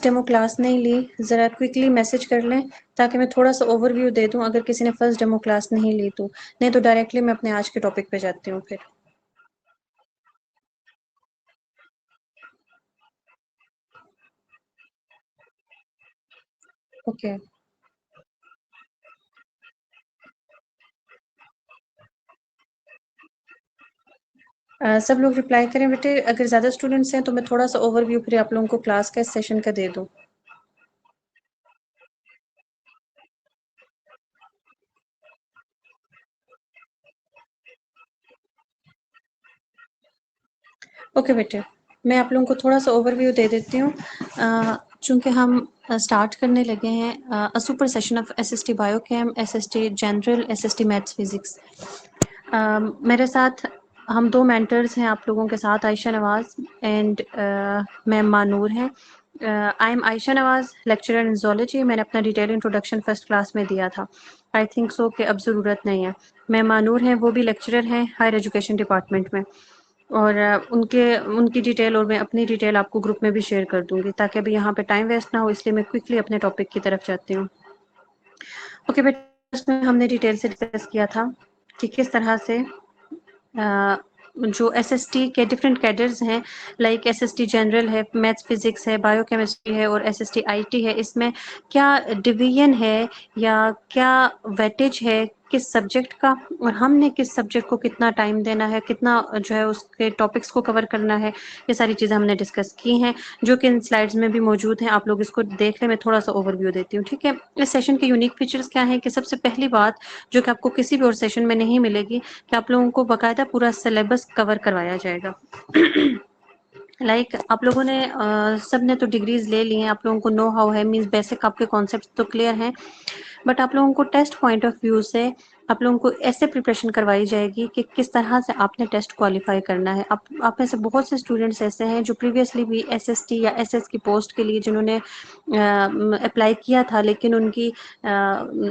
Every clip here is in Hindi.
डेमो क्लास नहीं ली, ज़रा क्विकली मैसेज कर लें ताकि मैं थोड़ा सा ओवरव्यू दे दूं अगर किसी ने फर्स्ट डेमो क्लास नहीं ली तो, नहीं तो डायरेक्टली मैं अपने आज के टॉपिक पे जाती हूँ फिर। ओके। सब लोग रिप्लाई करें बेटे, अगर ज़्यादा स्टूडेंट्स हैं तो मैं थोड़ा सा ओवरव्यू फिर आप लोगों को क्लास का इस सेशन का दे दूं। ओके बेटे, मैं आप लोगों को थोड़ा सा ओवरव्यू दे देती हूँ। चूंकि हम स्टार्ट करने लगे हैं a super session of SST biochem, SST general, SST maths physics. मेरे साथ हम दो मेंटर्स हैं आप लोगों के साथ, आयशा नवाज एंड मैम मानूर हैं। I am Ayesha Nawaz, lecturer in zoology. मैंने अपना डिटेल इंट्रोडक्शन फर्स्ट क्लास में दिया था, आई थिंक सो कि अब ज़रूरत नहीं है। मैम मानूर हैं, वो भी लेक्चरर हैं हायर एजुकेशन डिपार्टमेंट में, और उनके उनकी डिटेल और मैं अपनी डिटेल आपको ग्रुप में भी शेयर कर दूंगी ताकि अभी यहाँ पे टाइम वेस्ट ना हो, इसलिए मैं क्विकली अपने टॉपिक की तरफ जाती हूँ। ओके बेटा, उसमें हमने डिटेल से डिस्कस किया था कि किस तरह से जो एसएसटी के डिफरेंट कैडर्स हैं, लाइक एसएसटी जनरल है, मैथ्स फिजिक्स है, बायोकेमिस्ट्री है और एसएसटी आईटी है, इसमें क्या डिवीजन है या क्या वेटेज है किस सब्जेक्ट का, और हमने किस सब्जेक्ट को कितना टाइम देना है, कितना जो है उसके टॉपिक्स को कवर करना है, ये सारी चीज़ें हमने डिस्कस की हैं, जो कि इन स्लाइड्स में भी मौजूद हैं। आप लोग इसको देख लें, मैं थोड़ा सा ओवरव्यू देती हूँ, ठीक है। इस सेशन के यूनिक फीचर्स क्या हैं कि सबसे पहली बात जो कि आपको किसी भी और सेशन में नहीं मिलेगी कि आप लोगों को बाकायदा पूरा सिलेबस कवर करवाया जाएगा। लाइक आप लोगों ने सब ने तो डिग्रीज ले ली हैं, आप लोगों को नो हाउ है, मीन्स बेसिक आपके कॉन्सेप्ट तो क्लियर हैं, बट आप लोगों को टेस्ट पॉइंट ऑफ व्यू से आप लोगों को ऐसे प्रिपरेशन करवाई जाएगी कि किस तरह से आपने टेस्ट क्वालिफाई करना है। आप में से बहुत से स्टूडेंट्स ऐसे हैं जो प्रीवियसली भी एसएसटी या एसएस की पोस्ट के लिए जिन्होंने अप्लाई किया था, लेकिन उनकी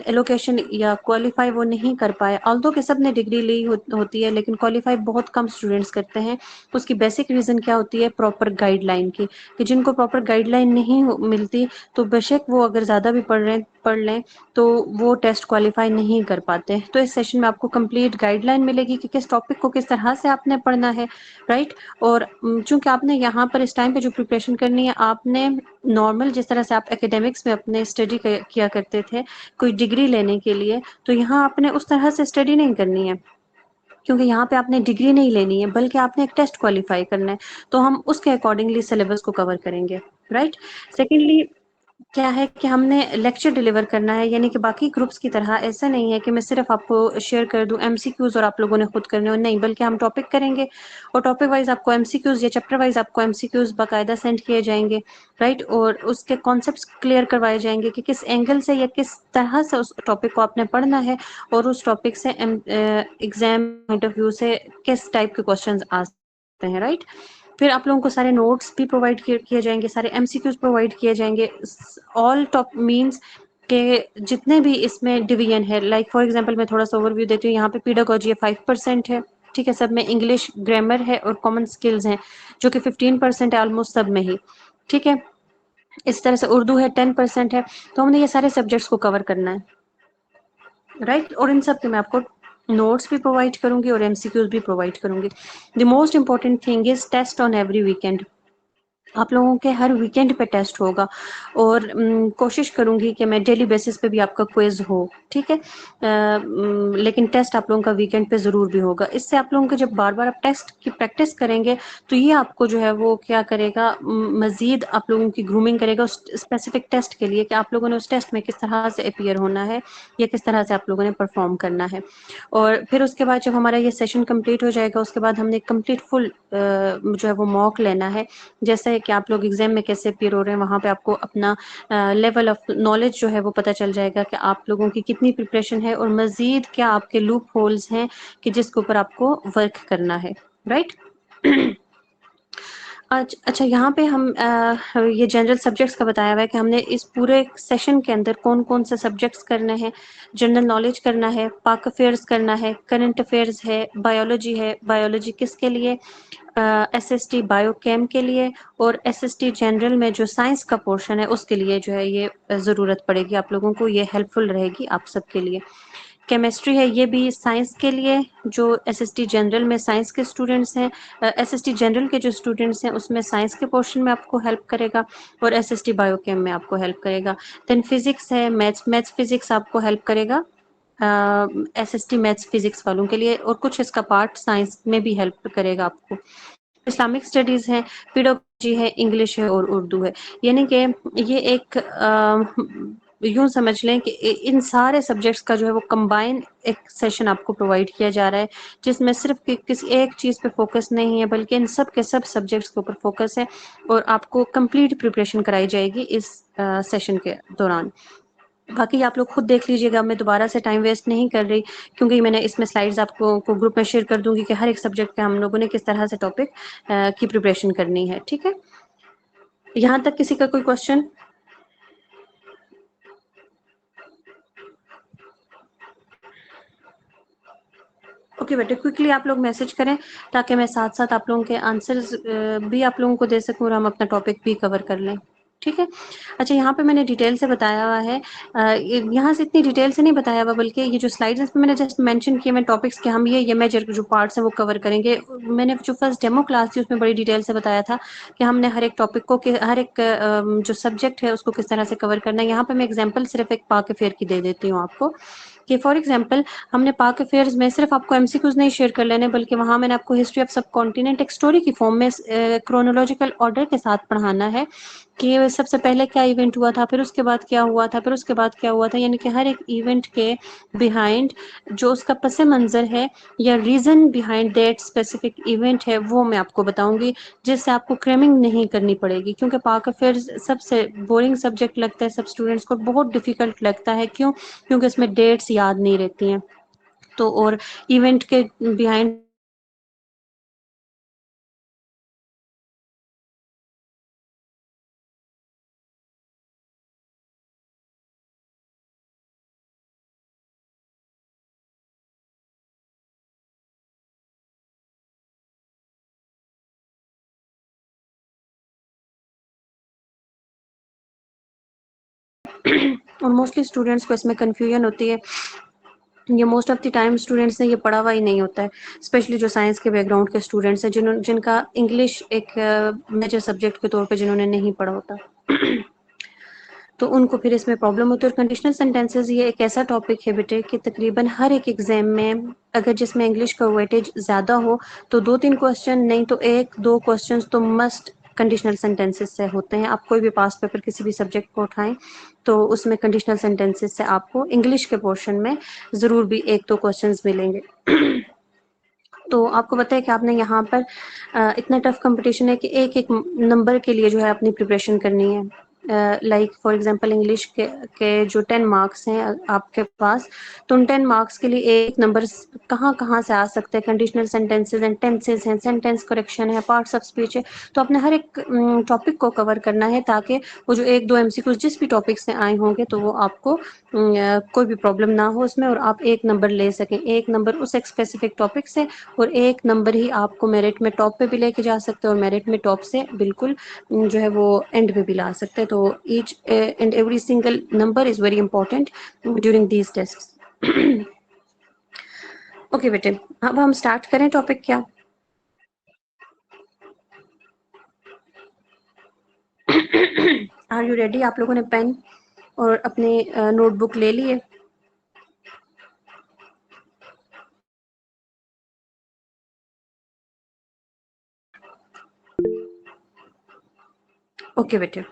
एलोकेशन या क्वालिफाई वो नहीं कर पाए, ऑल्दो कि सब ने डिग्री ली होती है, लेकिन क्वालिफाई बहुत कम स्टूडेंट्स करते हैं। उसकी बेसिक रीज़न क्या होती है? प्रॉपर गाइडलाइन की, कि जिनको प्रॉपर गाइडलाइन नहीं मिलती तो बेशक वो अगर ज़्यादा भी पढ़ लें तो वो टेस्ट क्वालिफाई नहीं कर पाते। तो इस सेशन में आपको कंप्लीट गाइडलाइन मिलेगी कि किस टॉपिक को किस तरह से आपने पढ़ना है, राइट। और चूंकि आपने यहाँ पर इस टाइम पे जो प्रिपरेशन करनी है, आपने नॉर्मल जिस तरह से आप एकेडमिक्स में अपने स्टडी किया करते थे कोई डिग्री लेने के लिए, तो यहाँ आपने उस तरह से स्टडी नहीं करनी है, क्योंकि यहाँ पे आपने डिग्री नहीं लेनी है बल्कि आपने एक टेस्ट क्वालिफाई करना है, तो हम उसके अकॉर्डिंगली सिलेबस को कवर करेंगे, राइट। सेकेंडली क्या है कि हमने लेक्चर डिलीवर करना है, यानी कि बाकी ग्रुप्स की तरह ऐसा नहीं है कि मैं सिर्फ आपको शेयर कर दूं एमसीक्यूज और आप लोगों ने खुद करने हो, नहीं, बल्कि हम टॉपिक करेंगे और टॉपिक वाइज आपको एमसीक्यूज या चैप्टर वाइज आपको एमसीक्यूज बाकायदा सेंड किए जाएंगे, राइट। और उसके कॉन्सेप्ट्स क्लियर करवाए जाएंगे कि किस एंगल से या किस तरह से उस टॉपिक को आपने पढ़ना है और उस टॉपिक से एग्जाम पॉइंट ऑफ व्यू से किस टाइप के क्वेश्चन आ सकते हैं, राइट। फिर आप लोगों को सारे नोट्स भी प्रोवाइड किए जाएंगे, सारे एमसीक्यूज प्रोवाइड किए जाएंगे, ऑल टॉप मीन्स के जितने भी इसमें डिवीजन है, लाइक फॉर एग्जांपल मैं थोड़ा सा ओवरव्यू देती हूँ। यहाँ पे पीडागोजी 5% है, ठीक है, सब में इंग्लिश ग्रामर है और कॉमन स्किल्स हैं जो कि 15% है ऑलमोस्ट सब में ही, ठीक है। इस तरह से उर्दू है 10% है, तो हमने ये सारे सब्जेक्ट्स को कवर करना है, राइट। और इन सब के मैं आपको नोट्स भी प्रोवाइड करूंगी और एमसीक्यूज भी प्रोवाइड करूंगी। The most important thing is test on every weekend. आप लोगों के हर वीकेंड पे टेस्ट होगा और कोशिश करूंगी कि मैं डेली बेसिस पे भी आपका क्विज हो, ठीक है। लेकिन टेस्ट आप लोगों का वीकेंड पे ज़रूर भी होगा। इससे आप लोगों को जब बार बार आप टेस्ट की प्रैक्टिस करेंगे तो ये आपको जो है वो क्या करेगा, मज़ीद आप लोगों की ग्रूमिंग करेगा उस स्पेसिफिक टेस्ट के लिए कि आप लोगों ने उस टेस्ट में किस तरह से अपीयर होना है या किस तरह से आप लोगों ने परफॉर्म करना है। और फिर उसके बाद जब हमारा ये सेशन कंप्लीट हो जाएगा, उसके बाद हमने कंप्लीट फुल जो है वो मॉक लेना है, जैसे कि आप लोग एग्जाम में कैसे अपीयर हो रहे हैं, वहाँ पे आपको अपना लेवल ऑफ नॉलेज जो है वो पता चल जाएगा कि आप लोगों की कितनी प्रिपरेशन है और मजीद क्या आपके लूप होल्स हैं कि जिसके ऊपर आपको वर्क करना है, राइट। अच्छा, यहाँ पे हम ये जनरल सब्जेक्ट्स का बताया हुआ है कि हमने इस पूरे सेशन के अंदर कौन कौन से सब्जेक्ट्स करने हैं। जनरल नॉलेज करना है, पाक अफेयर्स करना है, करंट अफेयर्स है, बायोलॉजी है, बायोलॉजी किसके लिए, एसएसटी बायोकेम के लिए और एसएसटी जनरल में जो साइंस का पोर्शन है उसके लिए जो है ये ज़रूरत पड़ेगी आप लोगों को, ये हेल्पफुल रहेगी आप सबके लिए। केमिस्ट्री है ये भी साइंस के लिए, जो एसएसटी जनरल में साइंस के स्टूडेंट्स हैं, एसएसटी जनरल के जो स्टूडेंट्स हैं उसमें साइंस के पोर्शन में आपको हेल्प करेगा और एसएसटी बायोकेम में आपको हेल्प करेगा। देन फिजिक्स है, मैथ्स फिजिक्स आपको हेल्प करेगा एसएसटी मैथ्स फिजिक्स वालों के लिए, और कुछ इसका पार्ट साइंस में भी हेल्प करेगा आपको। इस्लामिक स्टडीज है, पीडोलॉजी है, इंग्लिश है और उर्दू है। यानी कि ये एक यूं समझ लें कि इन सारे सब्जेक्ट्स का जो है वो कंबाइन एक सेशन आपको प्रोवाइड किया जा रहा है, जिसमें सिर्फ किसी एक चीज पे फोकस नहीं है बल्कि इन सब के सब सब्जेक्ट्स के ऊपर फोकस है और आपको कंप्लीट प्रिपरेशन कराई जाएगी इस सेशन के दौरान। बाकी आप लोग खुद देख लीजिएगा, मैं दोबारा से टाइम वेस्ट नहीं कर रही क्योंकि मैंने इसमें स्लाइड्स आपको को ग्रुप में शेयर कर दूंगी कि हर एक सब्जेक्ट पे हम लोगों ने किस तरह से टॉपिक की प्रिपरेशन करनी है। ठीक है, यहाँ तक किसी का कोई क्वेश्चन? ओके बेटे, क्विकली आप लोग मैसेज करें ताकि मैं साथ साथ आप लोगों के आंसर्स भी आप लोगों को दे सकूं और हम अपना टॉपिक भी कवर कर लें। ठीक है, अच्छा यहाँ पे मैंने डिटेल से बताया हुआ है, यहाँ से इतनी डिटेल से नहीं बताया हुआ बल्कि ये जो स्लाइड्स हैं इसमें मैंने जस्ट मेंशन किए मैं टॉपिक्स के हम ये मेजर जो पार्ट्स हैं वो कवर करेंगे। मैंने जो फर्स्ट डेमो क्लास थी उसमें बड़ी डिटेल से बताया था कि हमने हर एक टॉपिक को हर एक जो सब्जेक्ट है उसको किस तरह से कवर करना है। यहाँ पे मैं एग्जाम्पल सिर्फ एक पाक अफेयर की दे देती हूँ आपको कि फॉर एग्जाम्पल हमने पाक अफेयर्स में सिर्फ आपको एमसीक्यूज नहीं शेयर कर लेने बल्कि वहां मैंने आपको हिस्ट्री ऑफ सब कॉन्टिनेंट एक स्टोरी की फॉर्म में क्रोनोलॉजिकल ऑर्डर के साथ पढ़ाना है कि सबसे पहले क्या इवेंट हुआ था, फिर उसके बाद क्या हुआ था, फिर उसके बाद क्या हुआ था, यानी कि हर एक इवेंट के बिहाइंड जो उसका पस मंजर है या reason behind that specific event है वो मैं आपको बताऊंगी, जिससे आपको क्रेमिंग नहीं करनी पड़ेगी। क्योंकि पाक अफेयर्स सबसे बोरिंग सब्जेक्ट लगता है सब स्टूडेंट्स को, बहुत डिफिकल्ट लगता है। क्यों? क्योंकि इसमें डेट्स याद नहीं रहती हैं तो, और इवेंट के बिहाइंड और मोस्टली स्टूडेंट्स को इसमें कंफ्यूजन होती है, ये most of the time students ने ये पढ़ा हुआ ही नहीं होता है, स्पेशली जो साइंस के बैकग्राउंड के स्टूडेंट्स हैं जिनका इंग्लिश एक मेजर सब्जेक्ट के तौर पे जिन्होंने नहीं पढ़ा होता तो उनको फिर इसमें प्रॉब्लम होती है। और कंडीशनल सेंटेंसेस ये एक ऐसा टॉपिक है बेटे कि तकरीबन हर एक एग्जाम में अगर जिसमें इंग्लिश का वेटेज ज्यादा हो तो 2-3 क्वेश्चन नहीं तो 1-2 क्वेश्चंस तो मस्ट कंडीशनल सेंटेंसेस से होते हैं। आप कोई भी पास पेपर किसी भी सब्जेक्ट को उठाएं तो उसमें कंडीशनल सेंटेंसेस से आपको इंग्लिश के पोर्शन में जरूर भी 1-2 क्वेश्चंस मिलेंगे तो आपको पता है कि आपने यहाँ पर इतना टफ कंपटीशन है कि एक एक नंबर के लिए जो है अपनी प्रिपरेशन करनी है। लाइक फॉर एग्जांपल इंग्लिश के जो 10 मार्क्स हैं आपके पास, तो उन 10 मार्क्स के लिए एक नंबर कहाँ कहाँ से आ सकते हैं, कंडीशनल सेंटेंसेस एंड टेंसेस हैं, सेंटेंस करेक्शन है, पार्ट्स ऑफ स्पीच है। तो आपने हर एक टॉपिक को कवर करना है ताकि वो जो 1-2 एमसीक्यूज जिस भी टॉपिक से आए होंगे तो वो आपको कोई भी प्रॉब्लम ना हो उसमें और आप एक नंबर ले सकें, एक नंबर उस एक स्पेसिफिक टॉपिक से, और एक नंबर ही आपको मेरिट में टॉप पे भी लेके जा सकते हैं और मेरिट में टॉप से बिल्कुल जो है वो एंड पे भी ला सकते हैं। तो each and every single number is very important during these test. Okay बेटे, अब हम स्टार्ट करें टॉपिक क्या? Are you ready? आप लोगों ने पेन और अपने नोटबुक ले लिए? ओके बेटे,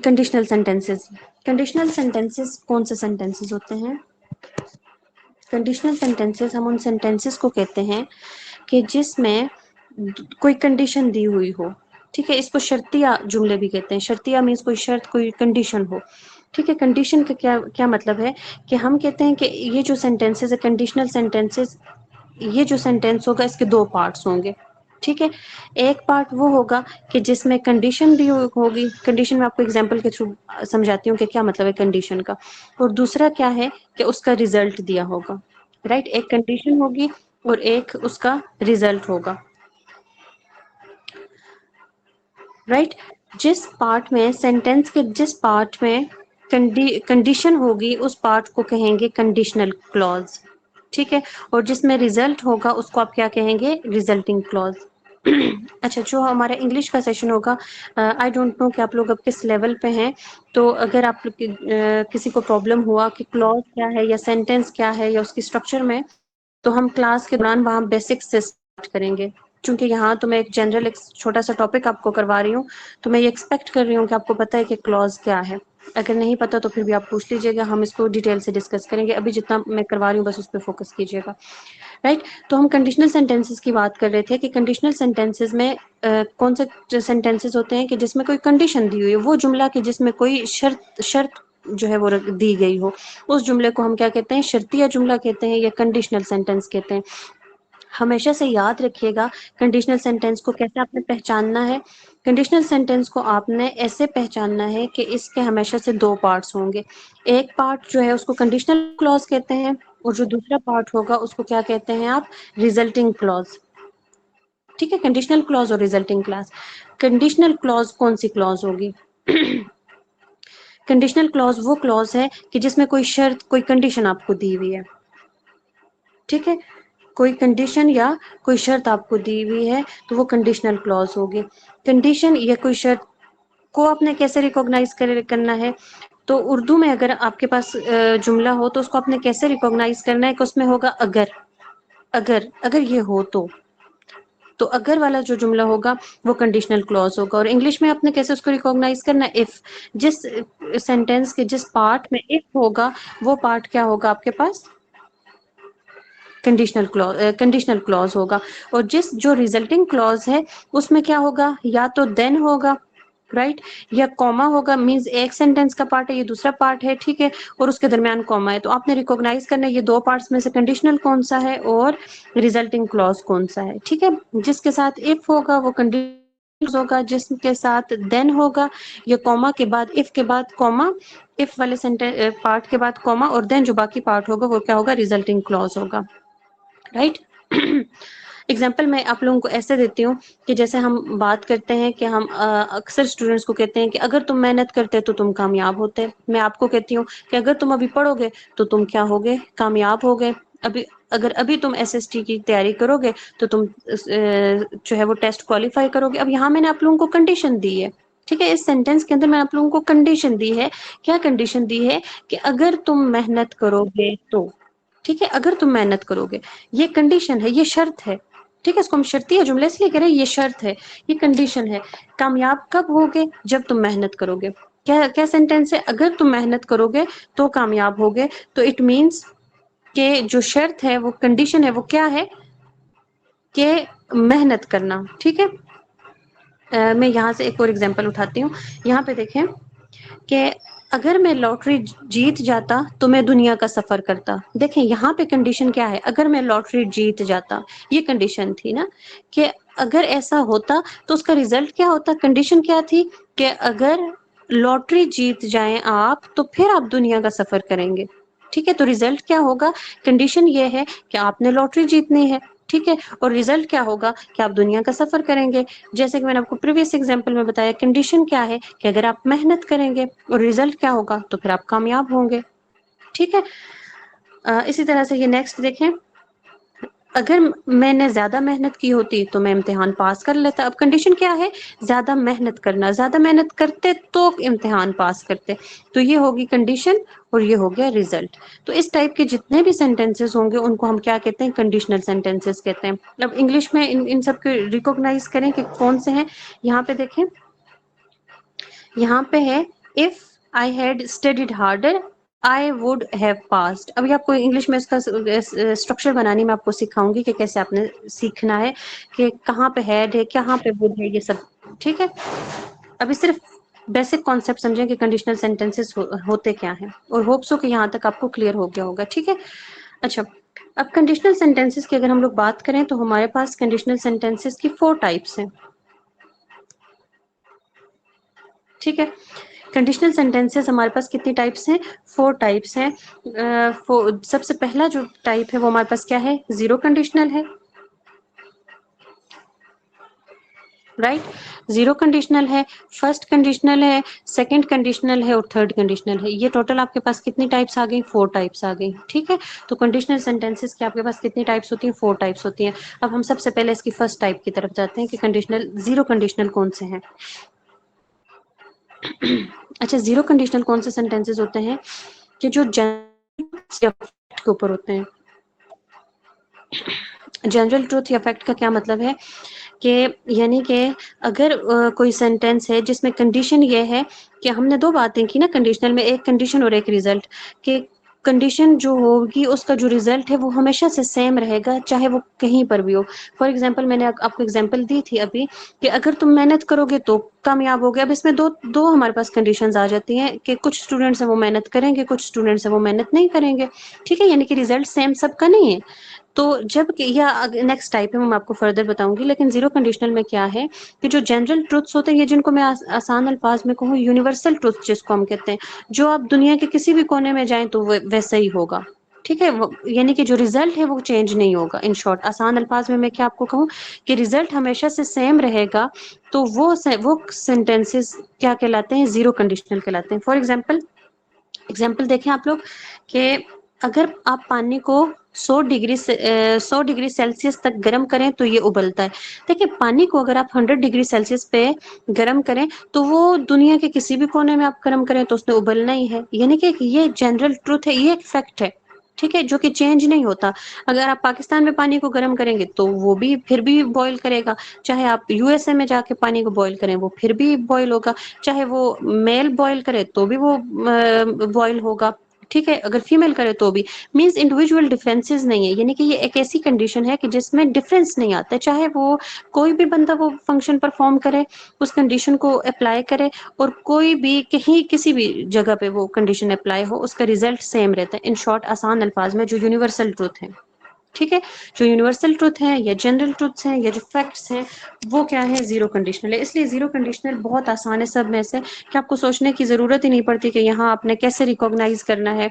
कंडीशनल सेंटेंसेस। कंडीशनल सेंटेंसेस कौन से सेंटेंसेस होते हैं? कंडीशनल सेंटेंसेस हम उन सेंटेंसेस को कहते हैं कि जिसमें कोई कंडीशन दी हुई हो। ठीक है, इसको शर्तिया जुमले भी कहते हैं। शर्तिया मीन्स कोई शर्त, कोई कंडीशन हो। ठीक है, कंडीशन का क्या क्या मतलब है कि हम कहते हैं कि ये जो सेंटेंसेस है कंडीशनल सेंटेंसेस, ये जो सेंटेंस होगा इसके दो पार्ट्स होंगे। ठीक है, एक पार्ट वो होगा कि जिसमें कंडीशन भी होगी, कंडीशन में आपको एग्जांपल के थ्रू समझाती हूँ कि क्या मतलब है कंडीशन का, और दूसरा क्या है कि उसका रिजल्ट दिया होगा। राइट, एक कंडीशन होगी और एक उसका रिजल्ट होगा, राइट। जिस पार्ट में सेंटेंस के जिस पार्ट में कंडीशन होगी उस पार्ट को कहेंगे कंडीशनल क्लॉज, ठीक है। और जिसमें रिजल्ट होगा उसको आप क्या कहेंगे, रिजल्टिंग क्लॉज। अच्छा, जो हमारा इंग्लिश का सेशन होगा, आई डोंट नो कि आप लोग अब किस लेवल पे हैं, तो अगर आप किसी को प्रॉब्लम हुआ कि क्लॉज क्या है या सेंटेंस क्या है या उसकी स्ट्रक्चर में, तो हम क्लास के दौरान वहाँ बेसिक्स से स्टार्ट करेंगे, क्योंकि यहाँ तो मैं एक जनरल एक छोटा सा टॉपिक आपको करवा रही हूँ, तो मैं ये एक्सपेक्ट कर रही हूँ कि आपको पता है कि क्लॉज क्या है। अगर नहीं पता तो फिर भी आप पूछ लीजिएगा, हम इसको डिटेल से डिस्कस करेंगे। अभी जितना मैं करवा रही हूँ बस उस पर फोकस कीजिएगा, राइट। तो हम कंडीशनल सेंटेंसेस की बात कर रहे थे कि कंडीशनल सेंटेंसेस में कौन से सेंटेंसेस होते हैं कि जिसमें कोई कंडीशन दी हुई है, वो जुमला कि जिसमें कोई शर्त जो है वो दी गई हो, उस जुमले को हम क्या कहते हैं, शर्तिया जुमला कहते हैं या कंडीशनल सेंटेंस कहते हैं। हमेशा से याद रखिएगा कंडीशनल सेंटेंस को कैसे आपने पहचानना है। कंडीशनल सेंटेंस को आपने ऐसे पहचानना है कि इसके हमेशा से दो पार्ट्स होंगे। एक पार्ट जो है उसको कंडीशनल क्लॉज कहते हैं, और जो दूसरा पार्ट होगा उसको क्या कहते हैं आप, रिजल्टिंग क्लॉज, ठीक है। कंडीशनल क्लॉज और रिजल्टिंग क्लॉज। कंडीशनल क्लॉज कौन सी क्लॉज होगी? कंडीशनल क्लॉज वो क्लॉज है कि जिसमें कोई शर्त कोई कंडीशन आपको दी हुई है, ठीक है। कोई कंडीशन या कोई शर्त आपको दी हुई है तो वो कंडीशनल क्लॉज होगी। कंडीशन या कोई शर्त को आपने कैसे रिकॉग्नाइज करना है, तो उर्दू में अगर आपके पास जुमला हो तो उसको आपने कैसे रिकॉग्नाइज करना है कि उसमें होगा अगर, अगर ये हो तो अगर वाला जो जुमला होगा वो कंडीशनल क्लॉज होगा। और इंग्लिश में आपने कैसे उसको रिकॉग्नाइज करना है, इफ। जिस सेंटेंस के जिस पार्ट में इफ होगा वो पार्ट क्या होगा आपके पास, कंडीशनल क्लॉज होगा। और जिस जो रिजल्टिंग क्लॉज है उसमें क्या होगा, या तो देन होगा, राइट, या कॉमा होगा, मींस एक सेंटेंस का पार्ट है ये दूसरा पार्ट है, ठीक है, और उसके दरमियान कॉमा है। तो आपने रिकॉग्नाइज करना है ये दो पार्ट्स में से कंडीशनल कौन सा है और रिजल्टिंग क्लॉज कौन सा है, ठीक है। जिसके साथ इफ होगा वो कंडीशनल होगा, जिसके साथ देन होगा या कॉमा के बाद इफ के बाद कॉमा, इफ वाले सेंटेंस पार्ट के बाद कॉमा, और देन जो बाकी पार्ट होगा वो क्या होगा, रिजल्टिंग क्लॉज होगा, राइट। एग्जाम्पल मैं आप लोगों को ऐसे देती हूँ कि जैसे हम बात करते हैं कि हम अक्सर स्टूडेंट्स को कहते हैं कि अगर तुम मेहनत करते तो तुम कामयाब होते। मैं आपको कहती हूँ कि अगर तुम अभी पढ़ोगे तो तुम क्या होगे, कामयाब होगे। अभी अगर अभी तुम एसएसटी की तैयारी करोगे तो तुम जो है वो टेस्ट क्वालिफाई करोगे। अब यहाँ मैंने आप लोगों को कंडीशन दी है, ठीक है। इस सेंटेंस के अंदर मैंने आप लोगों को कंडीशन दी है। क्या कंडीशन दी है कि अगर तुम मेहनत करोगे तो, ठीक है, अगर तुम मेहनत करोगे, ये कंडीशन है, ये शर्त है, ठीक है। इसको हम शर्तिया जुमले इसलिए कह रहे हैं, ये शर्त है, ये कंडीशन है। कामयाब कब होगे, जब तुम मेहनत करोगे। क्या क्या सेंटेंस है, अगर तुम मेहनत करोगे तो कामयाब होगे। तो इट मीन्स के जो शर्त है वो कंडीशन है वो क्या है, कि मेहनत करना, ठीक है। मैं यहाँ से एक और एग्जांपल उठाती हूँ। यहाँ पे देखें कि अगर मैं लॉटरी जीत जाता तो मैं दुनिया का सफर करता। देखें यहाँ पे कंडीशन क्या है, अगर मैं लॉटरी जीत जाता, ये कंडीशन थी ना, कि अगर ऐसा होता तो उसका रिजल्ट क्या होता। कंडीशन क्या थी कि अगर लॉटरी जीत जाए आप तो फिर आप दुनिया का सफर करेंगे, ठीक है। तो रिजल्ट क्या होगा, कंडीशन ये है कि आपने लॉटरी जीतनी है, ठीक है, और रिजल्ट क्या होगा कि आप दुनिया का सफर करेंगे। जैसे कि मैंने आपको प्रीवियस एग्जांपल में बताया, कंडीशन क्या है कि अगर आप मेहनत करेंगे, और रिजल्ट क्या होगा, तो फिर आप कामयाब होंगे, ठीक है। इसी तरह से ये नेक्स्ट देखें, अगर मैंने ज्यादा मेहनत की होती तो मैं इम्तिहान पास कर लेता। अब कंडीशन क्या है, ज्यादा मेहनत करना, ज्यादा मेहनत करते तो इम्तिहान पास करते। तो ये होगी कंडीशन और ये हो गया रिजल्ट। तो इस टाइप के जितने भी सेंटेंसेस होंगे उनको हम क्या कहते हैं, कंडीशनल सेंटेंसेस कहते हैं। अब इंग्लिश में इन सब को रिकॉग्नाइज करें कि कौन से हैं। यहाँ पे देखें, यहाँ पे है if I had studied harder I would have passed. अभी आपको इंग्लिश में इसका स्ट्रक्चर बनाने में आपको सिखाऊंगी कि कैसे आपने सीखना है कि कहाँ पे हैड है, कहाँ पे वुड है, ये सब, ठीक है। अभी सिर्फ बेसिक कॉन्सेप्ट समझें कि कंडीशनल सेंटेंसेस होते क्या हैं, और होप सो कि यहाँ तक आपको क्लियर हो गया होगा, ठीक है। अच्छा, अब कंडीशनल सेंटेंसेस की अगर हम लोग बात करें तो हमारे पास कंडीशनल सेंटेंसेस की 4 टाइप्स हैं, ठीक है। कंडीशनल सेंटेंसेस हमारे पास कितनी टाइप्स हैं? 4 टाइप्स हैं। सबसे पहला जो टाइप है वो हमारे पास क्या है? जीरो कंडीशनल है, राइट? जीरो कंडीशनल है, फर्स्ट कंडीशनल है, सेकंड कंडीशनल है और थर्ड कंडीशनल है। ये टोटल आपके पास कितनी टाइप्स आ गई? 4 टाइप्स आ गई, ठीक है? तो कंडीशनल सेंटेंसेस की आपके पास कितनी टाइप्स होती हैं? 4 टाइप्स होती हैं। अब हम सबसे पहले इसकी फर्स्ट टाइप की तरफ जाते हैं कि कंडीशनल जीरो कंडीशनल कौन से हैं। अच्छा, जीरो कंडीशनल कौन से सेंटेंसेस होते हैं कि जो जनरल के ऊपर होते हैं। जनरल ट्रूथ या फैक्ट का क्या मतलब है कि यानी कि अगर कोई सेंटेंस है जिसमें कंडीशन ये है कि हमने दो बातें की ना कंडीशनल में, एक कंडीशन और एक रिजल्ट, कि कंडीशन जो होगी उसका जो रिजल्ट है वो हमेशा से सेम रहेगा चाहे वो कहीं पर भी हो। फॉर एग्जांपल मैंने आपको एग्जांपल दी थी अभी कि अगर तुम मेहनत करोगे तो कामयाब होगे। अब इसमें दो दो हमारे पास कंडीशंस आ जाती हैं कि कुछ स्टूडेंट्स हैं वो मेहनत करेंगे, कुछ स्टूडेंट्स हैं वो मेहनत नहीं करेंगे, ठीक है? यानी कि रिजल्ट सेम सबका नहीं है। तो जब या नेक्स्ट टाइप है वो मैं आपको फर्दर बताऊंगी, लेकिन जीरो कंडीशनल में क्या है कि जो जनरल ट्रुथ्स होते हैं ये जिनको मैं आसान अल्फाज में कहूँ यूनिवर्सल ट्रुथ जिसको हम कहते हैं, जो आप दुनिया के किसी भी कोने में जाएं तो वैसा ही होगा, ठीक है? यानी कि जो रिजल्ट है वो चेंज नहीं होगा। इन शॉर्ट आसान अल्फाज में मैं क्या आपको कहूँ कि रिजल्ट हमेशा से सेम रहेगा, तो वो सेंटेंसेस क्या कहलाते हैं? जीरो कंडीशनल कहलाते हैं। फॉर एग्जाम्पल एग्जाम्पल देखें आप लोग कि अगर आप पानी को 100 डिग्री सेल्सियस तक गर्म करें तो ये उबलता है। देखिए, पानी को अगर आप 100 डिग्री सेल्सियस पे गर्म करें तो वो दुनिया के किसी भी कोने में आप गर्म करें तो उसने उबलना ही है। यानी कि ये जनरल ट्रूथ है, ये एक फैक्ट है, ठीक है, जो कि चेंज नहीं होता। अगर आप पाकिस्तान में पानी को गर्म करेंगे तो वो भी फिर भी बॉईल करेगा, चाहे आप यूएसए में जाके पानी को बॉईल करें वो फिर भी बॉईल होगा, चाहे वो मेल बॉईल करे तो भी वो बॉईल होगा, ठीक है? अगर फीमेल करे तो भी। मींस इंडिविजुअल डिफरेंसेस नहीं है, यानी कि ये एक ऐसी कंडीशन है कि जिसमें डिफरेंस नहीं आता, चाहे वो कोई भी बंदा वो फंक्शन परफॉर्म करे, उस कंडीशन को अप्लाई करे, और कोई भी कहीं किसी भी जगह पे वो कंडीशन अप्लाई हो, उसका रिजल्ट सेम रहता है। इन शॉर्ट आसान अल्फाज में जो यूनिवर्सल ट्रूथ है, ठीक है, जो यूनिवर्सल ट्रूथ है या जनरल ट्रूथ्स हैं या जो फैक्ट्स हैं वो क्या है? जीरो कंडीशनल है। इसलिए जीरो कंडीशनल बहुत आसान है सब में से, कि आपको सोचने की जरूरत ही नहीं पड़ती कि यहाँ आपने कैसे रिकॉग्नाइज करना है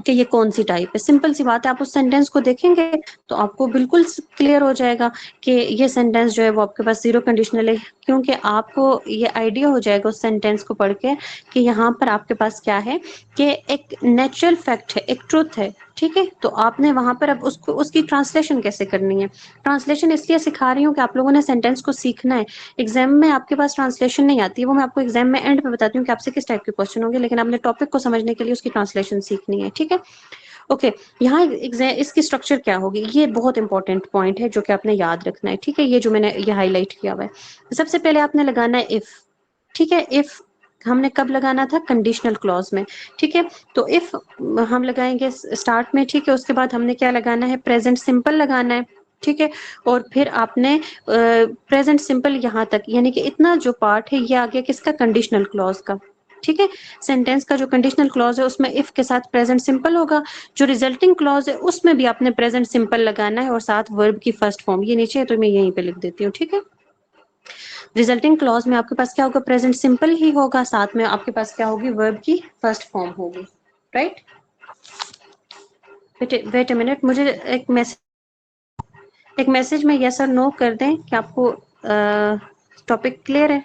कि ये कौन सी टाइप है। सिंपल सी बात है, आप उस सेंटेंस को देखेंगे तो आपको बिल्कुल क्लियर हो जाएगा कि ये सेंटेंस जो है वो आपके पास जीरो कंडीशनल है, क्योंकि आपको ये आइडिया हो जाएगा उस सेंटेंस को पढ़ के कि यहाँ पर आपके पास क्या है, कि एक नेचुरल फैक्ट है, एक ट्रुथ है, ठीक है? तो आपने वहां पर अब उसको उसकी ट्रांसलेशन कैसे करनी है। ट्रांसलेशन इसलिए सिखा रही हूँ कि आप लोगों ने सेंटेंस को सीखना है। एग्जाम में आपके पास ट्रांसलेशन नहीं आती है, वो मैं आपको एग्जाम में एंड पे बताती हूँ कि आपसे किस टाइप के क्वेश्चन होंगे, लेकिन आपने टॉपिक को समझने के लिए उसकी ट्रांसलेशन सीखनी है, ठीक है? ओके, यहाँ इसकी स्ट्रक्चर क्या होगी, ये बहुत इंपॉर्टेंट पॉइंट है जो कि आपने याद रखना है, ठीक है? ये जो मैंने ये हाईलाइट किया हुआ है, सबसे पहले आपने लगाना है इफ, ठीक है? इफ हमने कब लगाना था? कंडीशनल क्लॉज में, ठीक है? तो इफ हम लगाएंगे स्टार्ट में, ठीक है? उसके बाद हमने क्या लगाना है? प्रेजेंट सिंपल लगाना है, ठीक है? और फिर आपने प्रेजेंट सिंपल यहाँ तक, यानी कि इतना जो पार्ट है ये आ गया किसका? कंडीशनल क्लॉज का, ठीक है? सेंटेंस का जो कंडीशनल क्लॉज है उसमें इफ के साथ प्रेजेंट सिंपल होगा, जो रिजल्टिंग क्लॉज है उसमें भी आपने प्रेजेंट सिंपल लगाना है और साथ वर्ब की फर्स्ट फॉर्म, ये नीचे है तो मैं यहीं पे लिख देती हूँ, ठीक है? रिजल्टिंग क्लॉज में आपके पास क्या होगा? प्रेजेंट सिंपल ही होगा, साथ में आपके पास क्या होगी? वर्ब की फर्स्ट फॉर्म होगी, राइट? वेट अ मिनट, मुझे एक मैसेज में यस और नो कर दें कि आपको टॉपिक क्लियर है।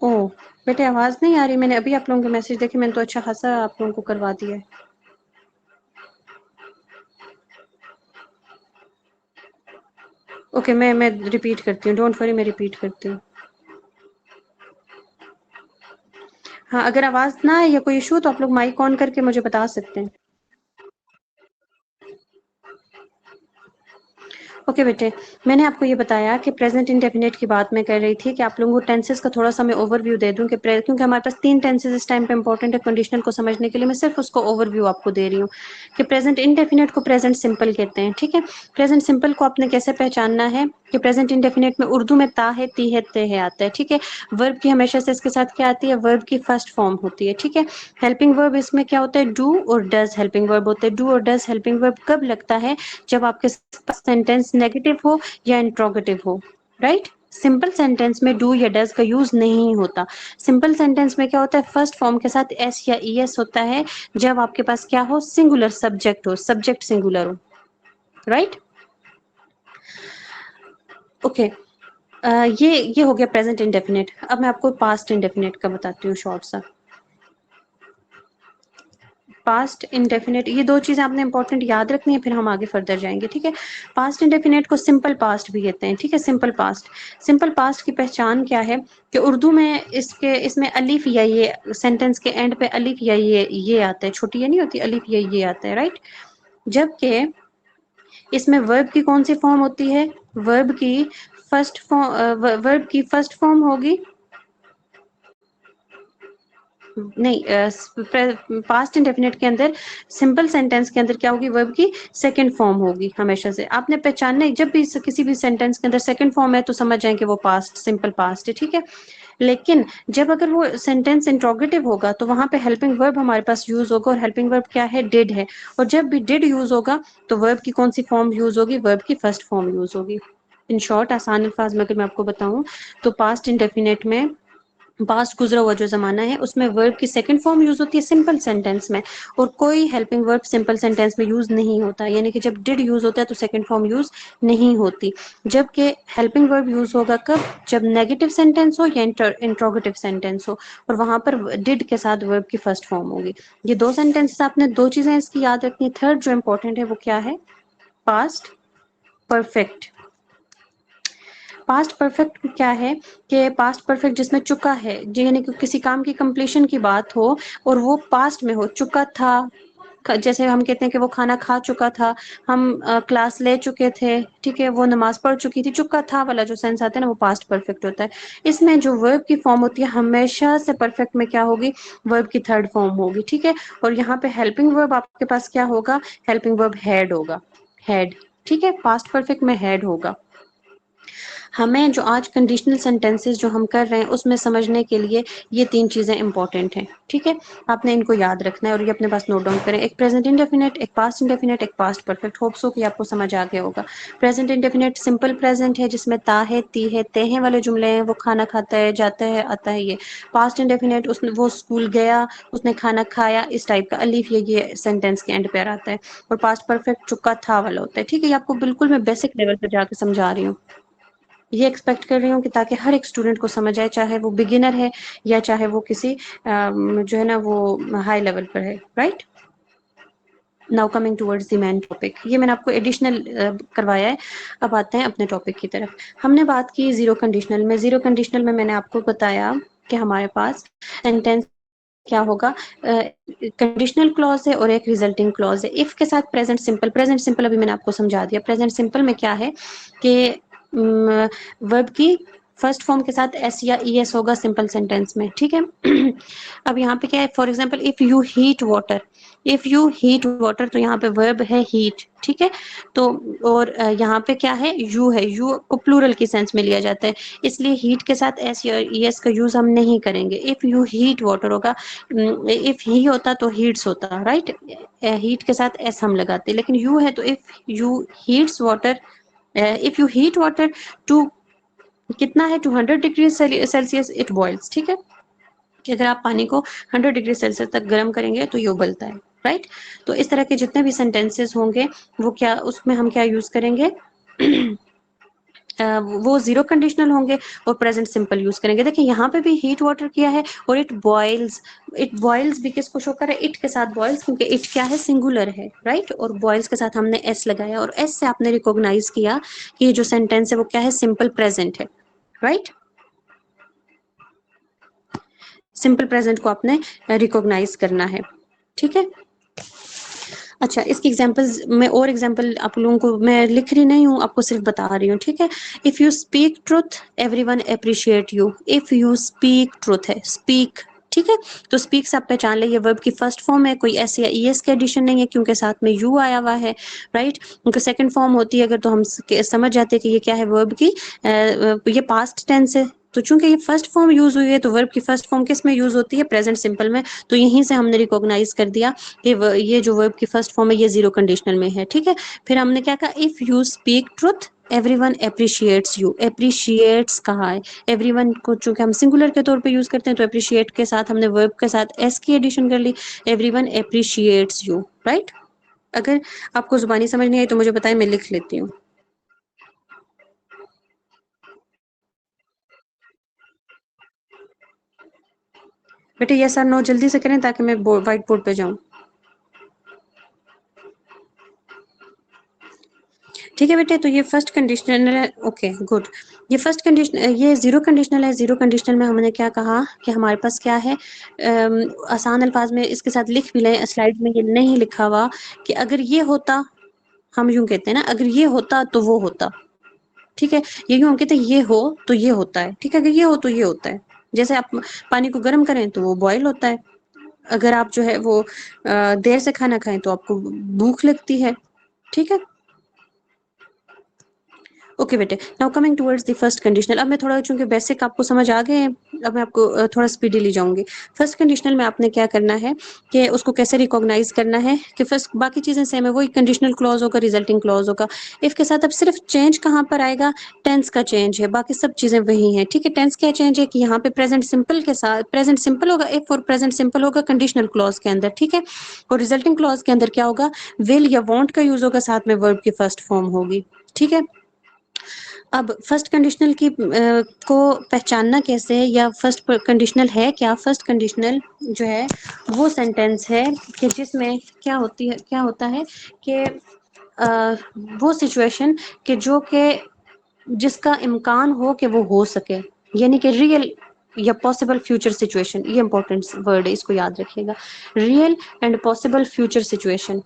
ओह! बेटे आवाज़ नहीं आ रही, मैंने अभी आप लोगों के मैसेज देखे, मैंने तो अच्छा खासा आप लोगों को करवा दिया है। ओके, मैं रिपीट करती हूँ, डोंट वरी मैं रिपीट करती हूँ। हाँ, अगर आवाज़ ना आए या कोई इश्यू तो आप लोग माइक ऑन करके मुझे बता सकते हैं। ओके बेटे, मैंने आपको ये बताया कि प्रेज़ेंट इंडेफ़िनिट की बात मैं कर रही थी कि आप लोगों को टेंसेस का थोड़ा-सा मैं ओवरव्यू दे दूँ कि क्योंकि हमारे पास 3 टेंसेस इस टाइम पे इम्पोर्टेंट है कंडीशनल को समझने के लिए, मैं सिर्फ़ उसको ओवरव्यू आपको दे रही हूँ कि प्रेज़ेंट इंडेफ़िनिट को प्रेज़ेंट सिंपल कहते हैं, ठीक है? प्रेज़ेंट सिंपल को आपने कैसे पहचानना है कि प्रेज़ेंट इंडेफ़िनिट में उर्दू में ता है, ती है, ते है आता है, ठीक है? वर्ब की हमेशा से इसके साथ क्या आती है? वर्ब की फर्स्ट फ़ॉर्म होती है, ठीक है? हेल्पिंग वर्ब इसमें क्या होता है? डू और डज़ हेल्पिंग वर्ब होते हैं। डू और डज़ हेल्पिंग वर्ब कब लगता है? जब आपके पास सेंटेंस नेगेटिव हो या इंट्रोगेटिव हो, राइट? सिंपल सेंटेंस में डू या डज का यूज नहीं होता। सिंपल सेंटेंस में क्या होता है? फर्स्ट फॉर्म के साथ एस या ईएस होता है जब आपके पास क्या हो? सिंगुलर सब्जेक्ट हो, सब्जेक्ट सिंगुलर हो, राइट? ओके, ये हो गया प्रेजेंट इंडेफिनिट। अब मैं आपको पास्ट इंडेफिनिट का बताती हूँ शॉर्ट सा। पास्ट इंडेफिनिट, ये दो चीजें आपने इंपॉर्टेंट याद रखनी है, फिर हम आगे फर्दर जाएंगे, ठीक है? पास्ट इंडेफिनिट को सिंपल पास्ट भी कहते हैं, ठीक है? Simple past. सिंपल पास्ट की पहचान क्या है कि उर्दू में इसमें अलिफ या ये सेंटेंस के एंड पे अलिफ या ये आता है, छोटी ये नहीं होती, अलिफ या ये आता है, राइट? जबकि इसमें वर्ब की कौन सी फॉर्म होती है? वर्ब की फर्स्ट फॉर्म होगी, नहीं, पास्ट इंडेफिनिट के अंदर सिंपल सेंटेंस के अंदर क्या होगी? वर्ब की सेकंड फॉर्म होगी हमेशा से। आपने पहचानना है, जब भी किसी भी सेंटेंस के अंदर सेकंड फॉर्म है तो समझ जाएं कि वो पास्ट, सिंपल पास्ट है, ठीक है? लेकिन जब अगर वो सेंटेंस इंट्रोगेटिव होगा तो वहां पे हेल्पिंग वर्ब हमारे पास यूज होगा, और हेल्पिंग वर्ब क्या है? डिड है। और जब भी डिड यूज होगा तो वर्ब की कौन सी फॉर्म यूज होगी? वर्ब की फर्स्ट फॉर्म यूज होगी। इन शॉर्ट, आसान अल्फाज में अगर मैं आपको बताऊं तो पास्ट इंडेफिनिट में पास्ट गुजरा हुआ जो जमाना है उसमें वर्ब की सेकंड फॉर्म यूज होती है सिंपल सेंटेंस में, और कोई हेल्पिंग वर्ब सिंपल सेंटेंस में यूज नहीं होता। यानी कि जब डिड यूज होता है तो सेकंड फॉर्म यूज नहीं होती। जबकि हेल्पिंग वर्ब यूज होगा कब? जब नेगेटिव सेंटेंस हो या इंट्रोगेटिव सेंटेंस हो, और वहां पर डिड के साथ वर्ब की फर्स्ट फॉर्म होगी। ये दो सेंटेंसेस आपने, दो चीजें इसकी याद रखनी है। थर्ड जो इंपॉर्टेंट है वो क्या है? Past perfect. पास्ट परफेक्ट क्या है कि पास्ट परफेक्ट जिसमें चुका है, यानी कि किसी काम की कंप्लीशन की बात हो और वो पास्ट में हो, चुका था। जैसे हम कहते हैं कि वो खाना खा चुका था, हम क्लास ले चुके थे, ठीक है, वो नमाज पढ़ चुकी थी, चुका था वाला जो सेंस आता है ना, वो पास्ट परफेक्ट होता है। इसमें जो वर्ब की फॉर्म होती है हमेशा से परफेक्ट में क्या होगी? वर्ब की थर्ड फॉर्म होगी, ठीक है? और यहाँ पे हेल्पिंग वर्ब आपके पास क्या होगा? हेल्पिंग वर्ब हैड होगा, हैड, ठीक है? पास्ट परफेक्ट में हैड होगा। हमें जो आज कंडीशनल सेंटेंसेस जो हम कर रहे हैं उसमें समझने के लिए ये तीन चीजें इंपॉर्टेंट हैं, ठीक है? आपने इनको याद रखना है और ये अपने पास नोट डाउन करें। एक प्रेजेंट इंडेफिनिट, एक पास्ट इंडेफिनिट, एक पास्ट परफेक्ट। होप सो कि आपको समझ आ गया होगा। प्रेजेंट इंडेफिनिट सिंपल प्रेजेंट है जिसमें ता है, ती है, ते हैं वाले जुमले हैं, वो खाना खाता है, जाता है, आता है, ये। पास्ट इंडेफिनिट, उसने वो स्कूल गया, उसने खाना खाया, इस टाइप का अलीफ ये सेंटेंस के एंड पे आता है। और पास्ट परफेक्ट चुका था वाला होता है, ठीक है? ये आपको बिल्कुल मैं बेसिक लेवल पर जाकर समझा रही हूँ। ये एक्सपेक्ट कर रही हूँ कि ताकि हर एक स्टूडेंट को समझ आए, चाहे वो बिगिनर है या चाहे वो किसी जो है ना वो हाई लेवल पर है, right? Now coming towards the main topic, ये मैंने आपको एडिशनल करवाया है। अब आते हैं अपने टॉपिक की तरफ। हमने बात की जीरो कंडीशनल में। जीरो कंडीशनल में मैंने आपको बताया कि हमारे पास सेंटेंस क्या होगा? कंडीशनल क्लॉज है और एक रिजल्टिंग क्लॉज है। इफ के साथ प्रेजेंट सिंपल, प्रेजेंट सिंपल अभी मैंने आपको समझा दिया। प्रेजेंट सिंपल में क्या है कि वर्ब की फर्स्ट फॉर्म के साथ एस या ई एस होगा सिंपल सेंटेंस में, ठीक है? अब यहाँ पे क्या है? For example, if you heat water, if you heat water, तो यहाँ पे वर्ब है हीट, ठीक है। तो और यहाँ पे क्या है, यू है, यू को प्लूरल की सेंस में लिया जाता है, इसलिए हीट के साथ एस या एस का यूज हम नहीं करेंगे। इफ यू हीट वाटर होगा, इफ ही होता तो हीट्स होता, राइट। हीट के साथ एस हम लगाते, लेकिन यू है तो if you heats water, if you heat water to, कितना है, 200 डिग्री सेल्सियस इट बॉइल्स, ठीक है। कि अगर आप पानी को 100 डिग्री सेल्सियस तक गर्म करेंगे तो ये उबलता है, राइट। तो इस तरह के जितने भी सेंटेंसेस होंगे वो क्या, उसमें हम क्या यूज करेंगे वो जीरो कंडीशनल होंगे और प्रेजेंट सिंपल यूज करेंगे। देखिए यहाँ पे भी हीट वाटर किया है और इट बॉइल्स, इट बॉइल्स भी किसको शो कर रहा है, इट के साथ बॉइल्स, क्योंकि इट क्या है, सिंगुलर है, राइट। और बॉइल्स के साथ हमने एस लगाया और एस से आपने रिकॉग्नाइज किया कि ये जो सेंटेंस है वो क्या है, सिंपल प्रेजेंट है, राइट। सिंपल प्रेजेंट को आपने रिकॉग्नाइज करना है, ठीक है। अच्छा, इसकी एग्जांपल्स मैं और एग्जांपल आप लोगों को मैं लिख रही नहीं हूँ, आपको सिर्फ बता रही हूँ, ठीक है। If you speak truth everyone appreciate you, if you speak truth है, स्पीक, ठीक है। तो स्पीक से आप पहचान ले, ये वर्ब की फर्स्ट फॉर्म है, कोई एस या ईएस के एडिशन नहीं है क्योंकि साथ में यू आया हुआ है, राइट। उनका सेकंड फॉर्म होती है अगर, तो हम समझ जाते हैं कि ये क्या है, वर्ब की ये पास्ट टेंस है। तो चूंकि ये फर्स्ट फॉर्म यूज हुई है तो वर्ब की फर्स्ट फॉर्म किस में यूज होती है, प्रेजेंट सिंपल में। तो यहीं से हमने रिकॉग्नाइज कर दिया कि ये जो वर्ब की फर्स्ट फॉर्म है ये जीरो कंडीशनल में है, ठीक है। फिर हमने क्या कहा, if you speak truth everyone appreciates you, appreciates कहा है, एवरीवन को चूंकि हम सिंगुलर के तौर पे यूज करते हैं तो अप्रिशिएट के साथ हमने वर्ब के साथ एस की एडिशन कर ली, एवरीवन अप्रिशिएट्स यू, राइट। अगर आपको जुबानी समझ नहीं आई तो मुझे बताएं, मैं लिख लेती हूँ। बेटे यस और नो जल्दी से करें ताकि मैं व्हाइट बोर्ड पे जाऊं। ठीक है बेटे, तो ये फर्स्ट कंडीशनल है, ओके गुड। ये फर्स्ट कंडीशन, ये जीरो कंडीशनल है। जीरो कंडीशनल में हमने क्या कहा कि हमारे पास क्या है, आसान अल्फाज में इसके साथ लिख भी लें, स्लाइड में ये नहीं लिखा हुआ कि अगर ये होता, हम यूं कहते हैं ना, अगर ये होता तो वो होता, ठीक है। ये यूं हम कहते हैं, ये हो तो ये होता है, ठीक है। अगर ये हो तो ये होता है। जैसे आप पानी को गर्म करें तो वो बॉयल होता है, अगर आप जो है वो देर से खाना खाएं तो आपको भूख लगती है, ठीक है। ओके बेटे, now coming towards the first conditional. अब मैं थोड़ा, चूंकि बेसिक आपको समझ आ गए हैं, अब मैं आपको थोड़ा स्पीडीली जाऊंगी। फर्स्ट कंडीशनल में आपने क्या करना है कि उसको कैसे रिकॉग्नाइज करना है कि फर्स्ट, बाकी चीजें सेम है, वही कंडीशनल क्लॉज होगा, रिजल्टिंग क्लॉज होगा। इफ के साथ अब सिर्फ चेंज कहाँ पर आएगा, टेंस का चेंज है, बाकी सब चीजें वही हैं, ठीक है। टेंस क्या चेंज है कि यहाँ पे प्रेजेंट सिंपल के साथ, प्रेजेंट सिंपल होगा इफ, और प्रेजेंट सिंपल होगा कंडीशनल क्लॉज के अंदर, ठीक है। और रिजल्टिंग क्लॉज के अंदर क्या होगा, विल या वॉन्ट का यूज होगा, साथ में वर्ब की फर्स्ट फॉर्म होगी, ठीक है। अब फर्स्ट कंडीशनल की को पहचानना कैसे है, या फर्स्ट कंडीशनल है क्या, फर्स्ट कंडीशनल जो है वो सेंटेंस है कि जिसमें क्या होती है, क्या होता है कि वो सिचुएशन कि जो कि जिसका इम्कान हो कि वो हो सके, यानी कि रियल या पॉसिबल फ्यूचर सिचुएशन, ये इंपॉर्टेंट वर्ड है, इसको याद रखिएगा, real and possible future situation,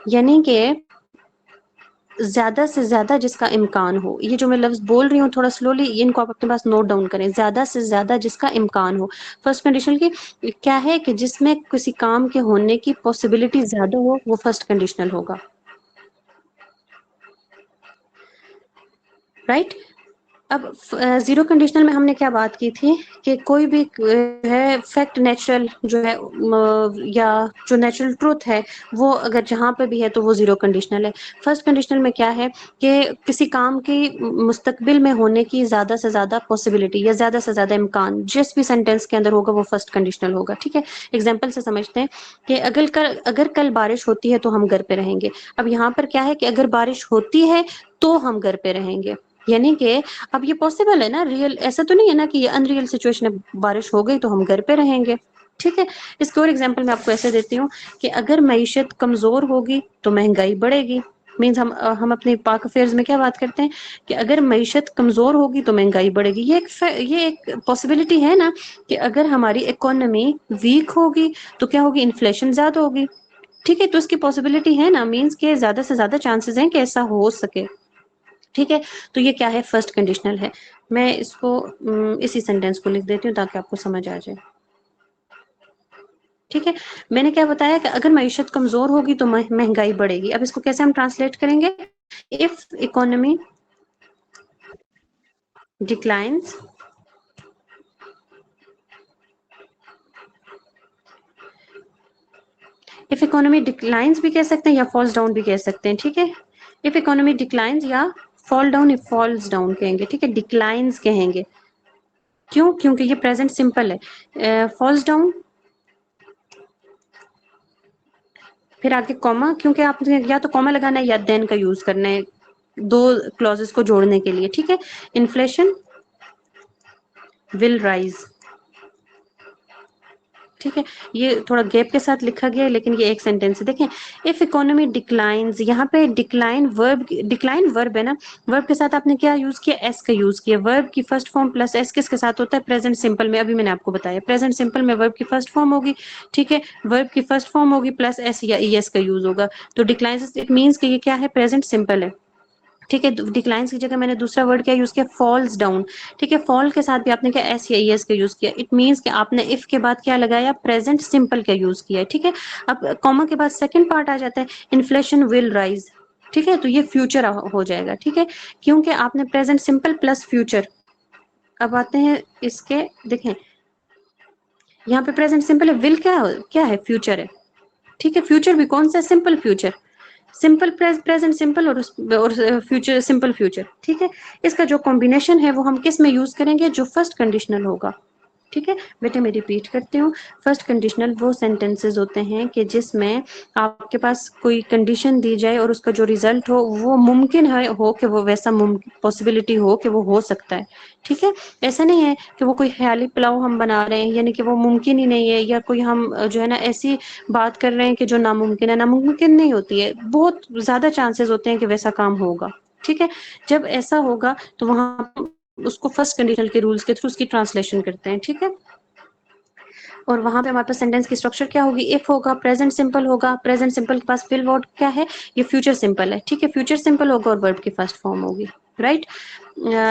यानी कि ज्यादा से ज्यादा जिसका इम्कान हो। ये जो मैं लफ्ज बोल रही हूँ थोड़ा स्लोली, इनको आप अपने पास नोट डाउन करें, ज्यादा से ज्यादा जिसका इम्कान हो। फर्स्ट कंडीशन की क्या है कि जिसमें किसी काम के होने की पॉसिबिलिटी ज्यादा हो, वो फर्स्ट कंडीशनल होगा, राइट। अब जीरो कंडीशनल में हमने क्या बात की थी कि कोई भी है फैक्ट, नेचुरल जो है या जो नेचुरल ट्रूथ है, वो अगर जहां पे भी है तो वो जीरो कंडीशनल है। फर्स्ट कंडीशनल में क्या है कि किसी काम की मुस्तकबिल में होने की ज्यादा से ज्यादा पॉसिबिलिटी या ज्यादा से ज्यादा इम्कान जिस भी सेंटेंस के अंदर होगा वो फर्स्ट कंडीशनल होगा, ठीक है। एग्जाम्पल से समझते हैं कि अगर कल बारिश होती है तो हम घर पे रहेंगे। अब यहाँ पर क्या है कि अगर बारिश होती है तो हम घर पे रहेंगे, यानी कि अब ये पॉसिबल है ना, रियल ऐसा तो नहीं है ना कि ये अनरियल सिचुएशन है, बारिश हो गई तो हम घर पे रहेंगे, ठीक है। इसके और एग्जांपल मैं आपको ऐसे देती हूँ कि अगर मईशत कमजोर होगी तो महंगाई बढ़ेगी। मीन्स हम अपने पाक अफेयर्स में क्या बात करते हैं कि अगर मईशत कमजोर होगी तो महंगाई बढ़ेगी। ये एक पॉसिबिलिटी है ना कि अगर हमारी इकोनॉमी वीक होगी तो क्या होगी, इन्फ्लेशन ज्यादा होगी, ठीक है। तो इसकी पॉसिबिलिटी है ना, मीन्स के ज्यादा से ज्यादा चांसेस हैं कि ऐसा हो सके, ठीक है। तो ये क्या है, फर्स्ट कंडीशनल है। मैं इसको इसी सेंटेंस को लिख देती हूँ ताकि आपको समझ आ जाए। ठीक है। मैंने क्या बताया कि अगर मईशत कमजोर होगी तो महंगाई बढ़ेगी। अब इसको कैसे हम ट्रांसलेट करेंगे? If economy declines, if economy declines भी कह सकते हैं या फॉल्स डाउन भी कह सकते हैं, ठीक है। इफ इकोनॉमी डिक्लाइंस या fall down, if falls down कहेंगे, ठीक है, डिक्लाइंस कहेंगे। क्यों? क्योंकि ये प्रेजेंट सिंपल है। फॉल्स डाउन, फिर आगे कॉमा, क्योंकि आपने या तो कॉमा लगाना है या देन का यूज करना है दो क्लॉजेस को जोड़ने के लिए, ठीक है। इन्फ्लेशन विल राइज, ठीक है। ये थोड़ा गैप के साथ लिखा गया है, लेकिन ये एक सेंटेंस है। देखें, इफ इकोनॉमी डिक्लाइंस, यहाँ पे डिक्लाइन वर्ब, डिक्लाइन वर्ब है ना, वर्ब के साथ आपने क्या यूज किया? एस का यूज किया। वर्ब की फर्स्ट फॉर्म प्लस एस किसके साथ होता है? प्रेजेंट सिंपल में। अभी मैंने आपको बताया प्रेजेंट सिंपल में वर्ब की फर्स्ट फॉर्म होगी, ठीक है, वर्ब की फर्स्ट फॉर्म होगी प्लस एस या ई एस का यूज होगा। तो डिक्लाइंस इट मीन्स कि ये क्या है? प्रेजेंट सिंपल है, ठीक है। डिक्लाइंस की जगह मैंने दूसरा वर्ड क्या यूज किया? फॉल्स डाउन, ठीक है। फॉल के साथ भी आपने क्या? एस या एस का यूज किया। इट मींस कि आपने इफ के बाद क्या लगाया? प्रेजेंट सिंपल का यूज किया है, ठीक है। अब कॉमा के बाद सेकंड पार्ट आ जाता है, इन्फ्लेशन विल राइज, ठीक है। तो ये फ्यूचर हो जाएगा, ठीक है, क्योंकि आपने प्रेजेंट सिंपल प्लस फ्यूचर। अब आते हैं इसके, देखें यहाँ पे प्रेजेंट सिंपल है, विल क्या है? फ्यूचर है, ठीक है। फ्यूचर भी कौन सा? Simple future, simple present simple और फ्यूचर सिंपल फ्यूचर, ठीक है। इसका जो कॉम्बिनेशन है वो हम किस में यूज करेंगे? जो फर्स्ट कंडीशनल होगा, ठीक है। बेटे मैं रिपीट करती हूँ, फर्स्ट कंडीशनल वो सेंटेंसेस होते हैं कि जिसमें आपके पास कोई कंडीशन दी जाए और उसका जो रिजल्ट हो वो मुमकिन है हो कि वो वैसा पॉसिबिलिटी हो कि वो हो सकता है, ठीक है। ऐसा नहीं है कि वो कोई ख्याली पुलाव हम बना रहे हैं, यानी कि वो मुमकिन ही नहीं है, या कोई हम जो है ना ऐसी बात कर रहे हैं कि जो नामुमकिन है। नामुमकिन नहीं होती है, बहुत ज्यादा चांसेस होते हैं कि वैसा काम होगा, ठीक है। जब ऐसा होगा तो वहां उसको फर्स्ट कंडीशनल के रूल्स के थ्रू उसकी ट्रांसलेशन करते हैं, ठीक है। और वहां पे हमारे पास सेंटेंस की स्ट्रक्चर क्या होगी? इफ होगा, प्रेजेंट सिंपल होगा, प्रेजेंट सिंपल के पास फिल वर्ड क्या है? ये फ्यूचर सिंपल है, ठीक है। फ्यूचर सिंपल होगा और वर्ब की फर्स्ट फॉर्म होगी, राइट।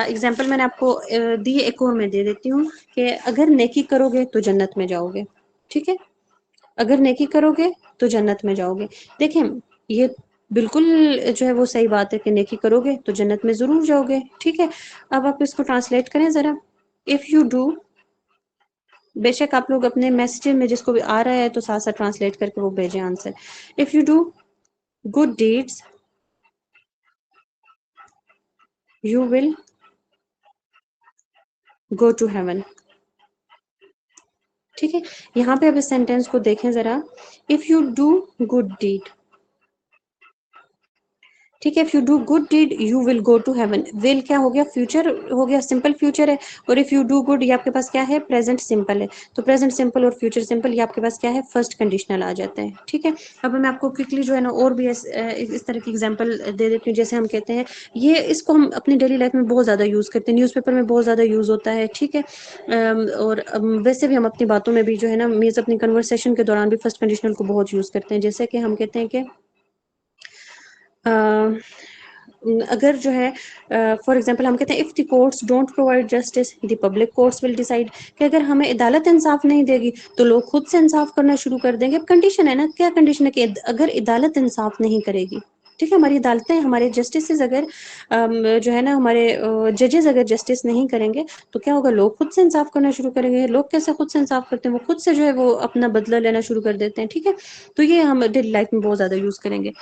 एग्जाम्पल मैंने आपको दी, एक और मैं दे देती हूँ कि अगर नेकी करोगे तो जन्नत में जाओगे, ठीक है। अगर नेकी करोगे तो जन्नत में जाओगे। देखें, ये बिल्कुल जो है वो सही बात है कि नेकी करोगे तो जन्नत में जरूर जाओगे, ठीक है। अब आप इसको ट्रांसलेट करें जरा। इफ यू डू, बेशक आप लोग अपने मैसेज में जिसको भी आ रहा है तो साथ साथ ट्रांसलेट करके वो भेजें answer. If you do good deeds you will go to heaven, ठीक है। यहाँ पे अब इस सेंटेंस को देखें जरा। If you do good deed, ठीक है, if you do good deed you will go to heaven. Will क्या हो गया? फ्यूचर हो गया, सिंपल फ्यूचर है। और इफ यू डू गुड, ये आपके पास क्या है? प्रेजेंट सिंपल है। तो प्रेजेंट सिंपल और फ्यूचर सिंपल ये आपके पास क्या है? फर्स्ट कंडीशनल आ जाता है, ठीक है। अब मैं आपको क्विकली जो है ना और भी इस तरह की एग्जाम्पल दे देती हूँ। जैसे हम कहते हैं, ये इसको हम अपनी डेली लाइफ में बहुत ज्यादा यूज करते हैं, न्यूज़पेपर में बहुत ज्यादा यूज होता है, ठीक है। और वैसे भी हम अपनी बातों में भी जो है ना, मीन्स अपनी कन्वर्सेशन के दौरान भी फर्स्ट कंडीशनल को बहुत यूज करते हैं। जैसे कि हम कहते हैं कि अगर जो है फॉर एग्जांपल हम कहते हैं if the courts don't provide justice the public courts will decide, कि अगर हमें अदालत इंसाफ नहीं देगी तो लोग खुद से इंसाफ करना शुरू कर देंगे। अब कंडीशन है ना, क्या कंडीशन है कि अगर अदालत इंसाफ नहीं करेगी, ठीक है, हमारी अदालतें, हमारे जस्टिस अगर जो है ना, हमारे जजेस अगर जस्टिस नहीं करेंगे तो क्या होगा? लोग खुद से इंसाफ करना शुरू करेंगे। लोग कैसे खुद से इंसाफ करते हैं? वो खुद से जो है वो अपना बदला लेना शुरू कर देते हैं, ठीक है। तो ये हम डेली लाइफ में बहुत ज्यादा यूज करेंगे,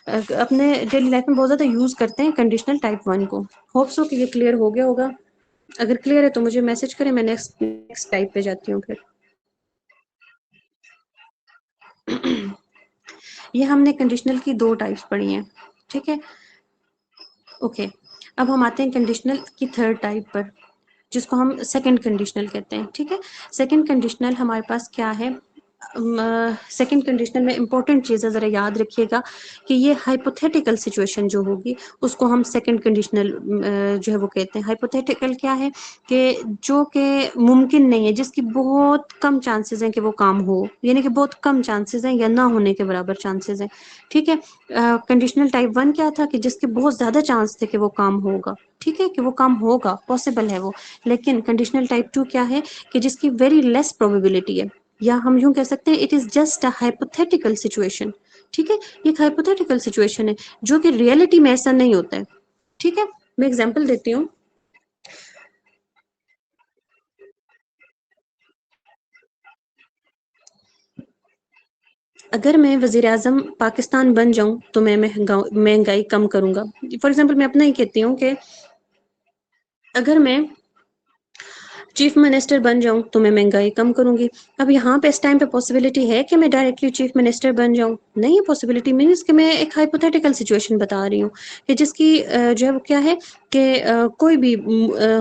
अपने डेली लाइफ में बहुत ज्यादा यूज करते हैं कंडीशनल टाइप वन को। होप सो कि ये क्लियर हो गया होगा। अगर क्लियर है तो मुझे मैसेज करें, मैं नेक्स्ट टाइप पे जाती हूँ फिर। ये हमने कंडीशनल की दो टाइप्स पढ़ी हैं, ठीक है, ओके। अब हम आते हैं कंडीशनल की थर्ड टाइप पर, जिसको हम सेकंड कंडीशनल कहते हैं, ठीक है। सेकंड कंडीशनल हमारे पास क्या है? सेकंड कंडीशनल में इंपॉर्टेंट चीज़ है, ज़रा याद रखिएगा कि ये हाइपोथेटिकल सिचुएशन जो होगी उसको हम सेकंड कंडीशनल जो है वो कहते हैं। हाइपोथेटिकल क्या है? कि जो कि मुमकिन नहीं है, जिसकी बहुत कम चांसेस हैं कि वो काम हो, यानी कि बहुत कम चांसेस हैं या ना होने के बराबर चांसेस हैं, ठीक है। कंडीशनल टाइप वन क्या था? कि जिसके बहुत ज़्यादा चांस थे कि वो काम होगा, ठीक है, कि वो काम होगा, पॉसिबल है वो। लेकिन कंडीशनल टाइप टू क्या है? कि जिसकी वेरी लेस प्रोबेबिलिटी है, या हम यूं कह सकते हैं it is just a hypothetical situation. ठीक है, ये एक हाइपोथेटिकल सिचुएशन है जो कि रियलिटी में ऐसा नहीं होता है। ठीक है, मैं एग्जांपल देती हूँ। अगर मैं वजीर आजम पाकिस्तान बन जाऊं तो मैं महंगाई कम करूंगा। फॉर एग्जाम्पल मैं अपना ही कहती हूँ कि अगर मैं चीफ मिनिस्टर बन जाऊं तो मैं महंगाई कम करूंगी। अब यहाँ पे इस टाइम पे पॉसिबिलिटी है कि मैं डायरेक्टली चीफ मिनिस्टर बन जाऊं? नहीं है पॉसिबिलिटी। मीन्स कि मैं एक हाइपोथेटिकल सिचुएशन बता रही हूँ कि जिसकी जो है वो क्या है कि कोई भी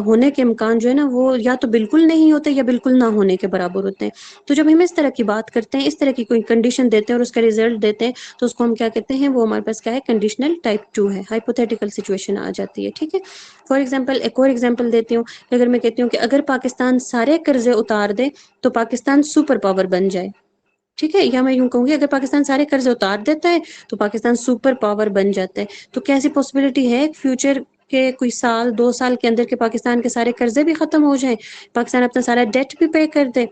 होने के इम्कान जो है ना वो या तो बिल्कुल नहीं होते या बिल्कुल ना होने के बराबर होते हैं। तो जब हम इस तरह की बात करते हैं, इस तरह की कोई कंडीशन देते हैं और उसका रिजल्ट देते हैं, तो उसको हम क्या कहते हैं? वो हमारे पास क्या है? कंडीशनल टाइप 2 है, हाइपोथेटिकल सिचुएशन आ जाती है। ठीक है, फॉर एग्जाम्पल एक और एग्जाम्पल देती हूँ। अगर मैं कहती हूँ कि अगर पाकिस्तान सारे कर्जे उतार दे तो पाकिस्तान सुपर पावर बन जाए। ठीक है, या मैं यूं कहूंगी अगर पाकिस्तान सारे कर्जे उतार देता है तो पाकिस्तान सुपर पावर बन जाता है। तो कैसी पॉसिबिलिटी है फ्यूचर के कोई साल 2 साल के अंदर के पाकिस्तान के सारे कर्जे भी खत्म हो जाएं, पाकिस्तान अपना सारा डेट भी पे कर दे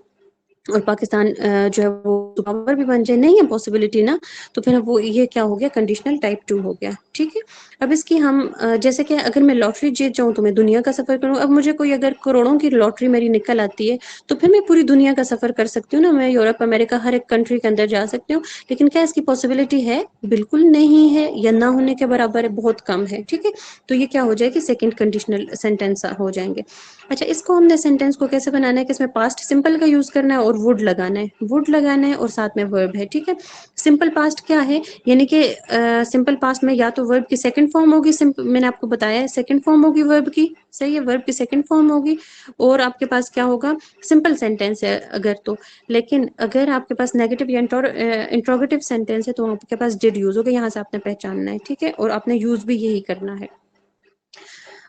और पाकिस्तान जो है वो पावर भी बन जाए? नहीं है पॉसिबिलिटी ना। तो फिर वो ये क्या हो गया? कंडीशनल टाइप 2 हो गया। ठीक है, अब इसकी हम जैसे कि अगर मैं लॉटरी जीत जाऊं तो मैं दुनिया का सफर करूं। अब मुझे कोई अगर करोड़ों की लॉटरी मेरी निकल आती है तो फिर मैं पूरी दुनिया का सफर कर सकती हूँ ना, मैं यूरोप अमेरिका हर एक कंट्री के अंदर जा सकती हूँ। लेकिन क्या इसकी पॉसिबिलिटी है? बिल्कुल नहीं है, या ना होने के बराबर है, बहुत कम है। ठीक है, तो ये क्या हो जाएगी? सेकेंड कंडीशनल सेंटेंस हो जाएंगे। अच्छा, इसको हमने सेंटेंस को कैसे बनाना है कि इसमें पास्ट सिंपल का यूज करना है और वुड लगाना है, वुड लगाना है और साथ में वर्ब है। ठीक है, सिंपल पास्ट क्या है? यानी कि सिंपल पास्ट में या तो वर्ब की सेकंड फॉर्म होगी, मैंने आपको बताया है सेकंड फॉर्म होगी वर्ब की। सही है, वर्ब की सेकंड फॉर्म होगी और आपके पास क्या होगा? सिंपल सेंटेंस है अगर तो। लेकिन अगर आपके पास नेगेटिव या इंट्रोगेटिव सेंटेंस है तो आपके पास डिड यूज होगा। यहाँ से आपने पहचानना है। ठीक है, और आपने यूज भी यही करना है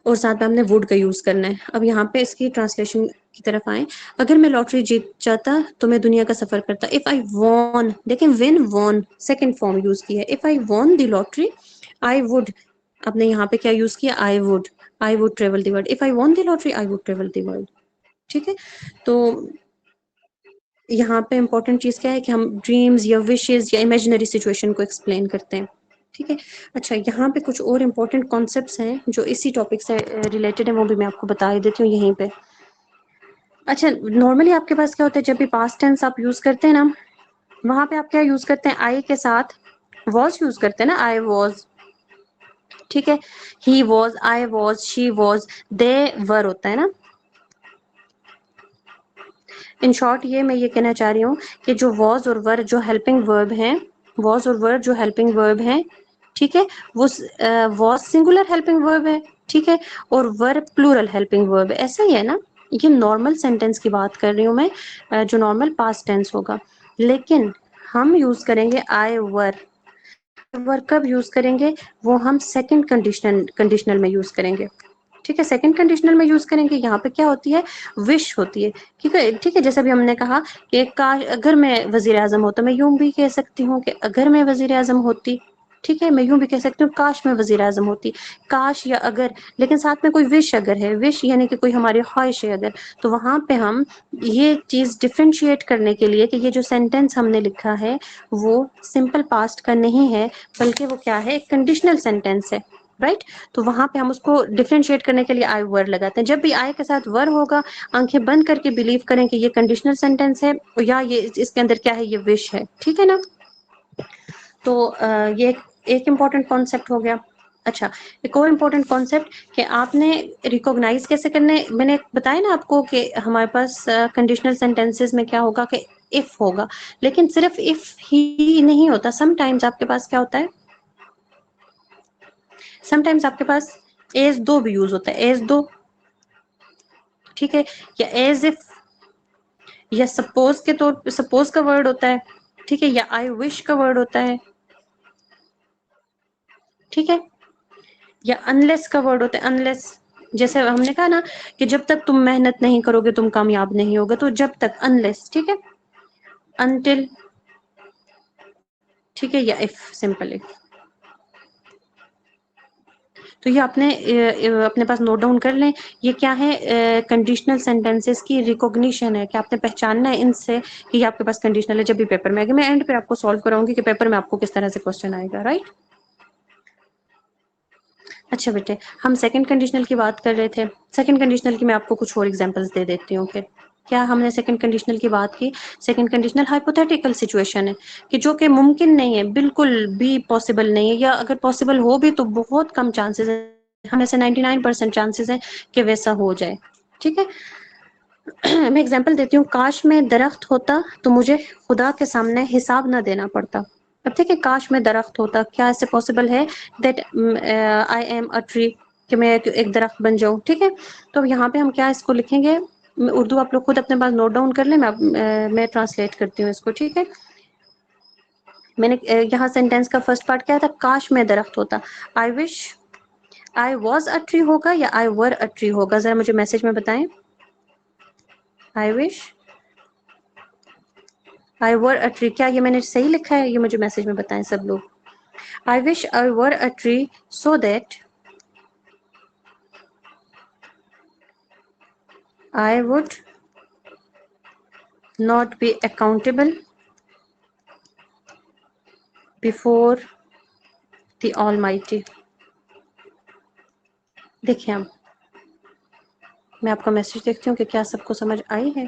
और साथ में हमने वुड का यूज करना है। अब यहाँ पे इसकी ट्रांसलेशन की तरफ आए। अगर मैं लॉटरी जीत जाता तो मैं दुनिया का सफर करता। इफ आई वॉन, देखें win won second form use की है। If I won the lottery I would, आपने यहाँ पे क्या यूज किया? I would travel the world. If I won the lottery I would travel the world. ठीक है, तो यहाँ पे इंपॉर्टेंट चीज क्या है कि हम ड्रीम्स या विशेस या इमेजिनरी सिचुएशन को एक्सप्लेन करते हैं। ठीक है, अच्छा यहाँ पे कुछ और इम्पोर्टेंट कॉन्सेप्ट्स हैं जो इसी टॉपिक से रिलेटेड है, वो भी मैं आपको बता ही देती हूँ यहीं पे। अच्छा, नॉर्मली आपके पास क्या होता है जब भी पास्ट टेंस आप यूज करते हैं ना, वहां पे आप क्या यूज करते हैं? आई के साथ वॉज यूज करते हैं ना, आई वॉज। ठीक है, he was, I was, she was, they were होता है ना। इन शॉर्ट ये मैं ये कहना चाह रही हूँ कि जो वॉज और वर जो हेल्पिंग वर्ब हैं, वॉज और वर जो हेल्पिंग वर्ब हैं, ठीक है, वो वॉज सिंगुलर हेल्पिंग वर्ब है। ठीक है, और वर प्लूरल हेल्पिंग वर्ब है। ऐसा ही है ना, ये नॉर्मल सेंटेंस की बात कर रही हूँ मैं, जो नॉर्मल पास्ट टेंस होगा। लेकिन हम यूज करेंगे आई वर। वर कब यूज करेंगे? वो हम सेकंड कंडीशनल में यूज करेंगे। ठीक है, सेकंड कंडीशनल में यूज करेंगे। यहाँ पे क्या होती है? विश होती है। ठीक है, ठीक है, जैसे अभी हमने कहा कि काश अगर मैं वजीर आजम होता, मैं यूं भी कह सकती हूँ कि अगर मैं वजीर आजम होती। ठीक है, मैं यूं भी कह सकती हूँ काश मैं वजीर आजम होती, काश या अगर। लेकिन साथ में कोई विश अगर है, विश यानी कि कोई हमारी ख्वाहिश है अगर, तो वहां पे हम ये चीज डिफ्रेंशिएट करने के लिए कि ये जो सेंटेंस हमने लिखा है वो सिंपल पास्ट का नहीं है, बल्कि वो क्या है? एक कंडीशनल सेंटेंस है। राइट, तो वहां पे हम उसको डिफ्रेंशिएट करने के लिए आई वर लगाते हैं। जब भी आई के साथ वर होगा, आंखें बंद करके बिलीव करें कि ये कंडीशनल सेंटेंस है या ये इसके अंदर क्या है? ये विश है। ठीक है ना, तो ये एक इम्पॉर्टेंट कॉन्सेप्ट हो गया। अच्छा, एक और इम्पोर्टेंट कॉन्सेप्ट कि आपने रिकॉग्नाइज कैसे करने, मैंने बताया ना आपको कि हमारे पास कंडीशनल सेंटेंसेस में क्या होगा कि इफ होगा। लेकिन सिर्फ इफ ही नहीं होता, समटाइम्स आपके पास क्या होता है? समटाइम्स आपके पास एज दो भी यूज होता है, एज दो। ठीक है, या एज इफ, या सपोज के तौर, सपोज का वर्ड होता है। ठीक है, या आई विश का वर्ड होता है। ठीक है, या अनलेस का वर्ड होता है, अनलेस। जैसे हमने कहा ना कि जब तक तुम मेहनत नहीं करोगे तुम कामयाब नहीं होगे, तो जब तक, अनलेस। ठीक है, अनटिल। ठीक है, या इफ, सिंपल इफ। तो ये आपने अपने पास नोट डाउन कर लें। ये क्या है, कंडीशनल सेंटेंसेस की रिकॉग्निशन है कि आपने पहचानना है इनसे कि ये आपके पास कंडीशनल है जब भी पेपर में आएगा। मैं एंड पे आपको सॉल्व कराऊंगी कि पेपर में आपको किस तरह से क्वेश्चन आएगा, राइट। अच्छा बेटे, हम सेकंड कंडीशनल की बात कर रहे थे। सेकंड कंडीशनल की मैं आपको कुछ और एग्जांपल्स दे देती हूँ फिर। क्या हमने सेकंड कंडीशनल की बात की? सेकंड कंडीशनल हाइपोथेटिकल सिचुएशन है कि जो कि मुमकिन नहीं है, बिल्कुल भी पॉसिबल नहीं है, या अगर पॉसिबल हो भी तो बहुत कम चांसेस है, हमें से 99% चांसेस है कि वैसा हो जाए। ठीक है। मैं एग्जांपल देती हूँ, काश में दरख्त होता तो मुझे खुदा के सामने हिसाब ना देना पड़ता। अब देखिए, काश में दरख्त होता, क्या ऐसे पॉसिबल है that I am a tree, कि मैं एक दरख्त बन जाऊं? ठीक है। तो यहाँ पे हम क्या इसको लिखेंगे, उर्दू आप लोग खुद अपने पास नोट डाउन कर लें, मैं ट्रांसलेट करती हूँ इसको। ठीक है। मैंने यहाँ सेंटेंस का फर्स्ट पार्ट क्या था, काश में दरख्त होता। I wish I was a tree होगा या आई वर अ ट्री होगा? जरा मुझे मैसेज में बताएं। I wish I were a tree, क्या ये मैंने सही लिखा है? ये मुझे मैसेज में बताएं सब लोग। I wish I were a tree so that I would not be accountable before the Almighty. देखिए, अब मैं आपका मैसेज देखती हूँ कि क्या सबको समझ आई है।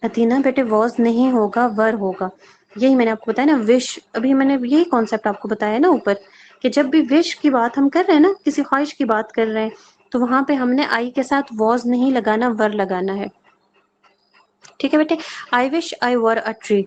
अतीना बेटे, वॉज नहीं होगा, वर होगा। यही मैंने आपको बताया ना, विश। अभी मैंने यही कॉन्सेप्ट आपको बताया ना ऊपर, कि जब भी विश की बात हम कर रहे हैं ना, किसी ख्वाहिश की बात कर रहे हैं, तो वहां पे हमने आई के साथ वॉज नहीं लगाना, वर लगाना है। ठीक है बेटे। I wish I were a tree,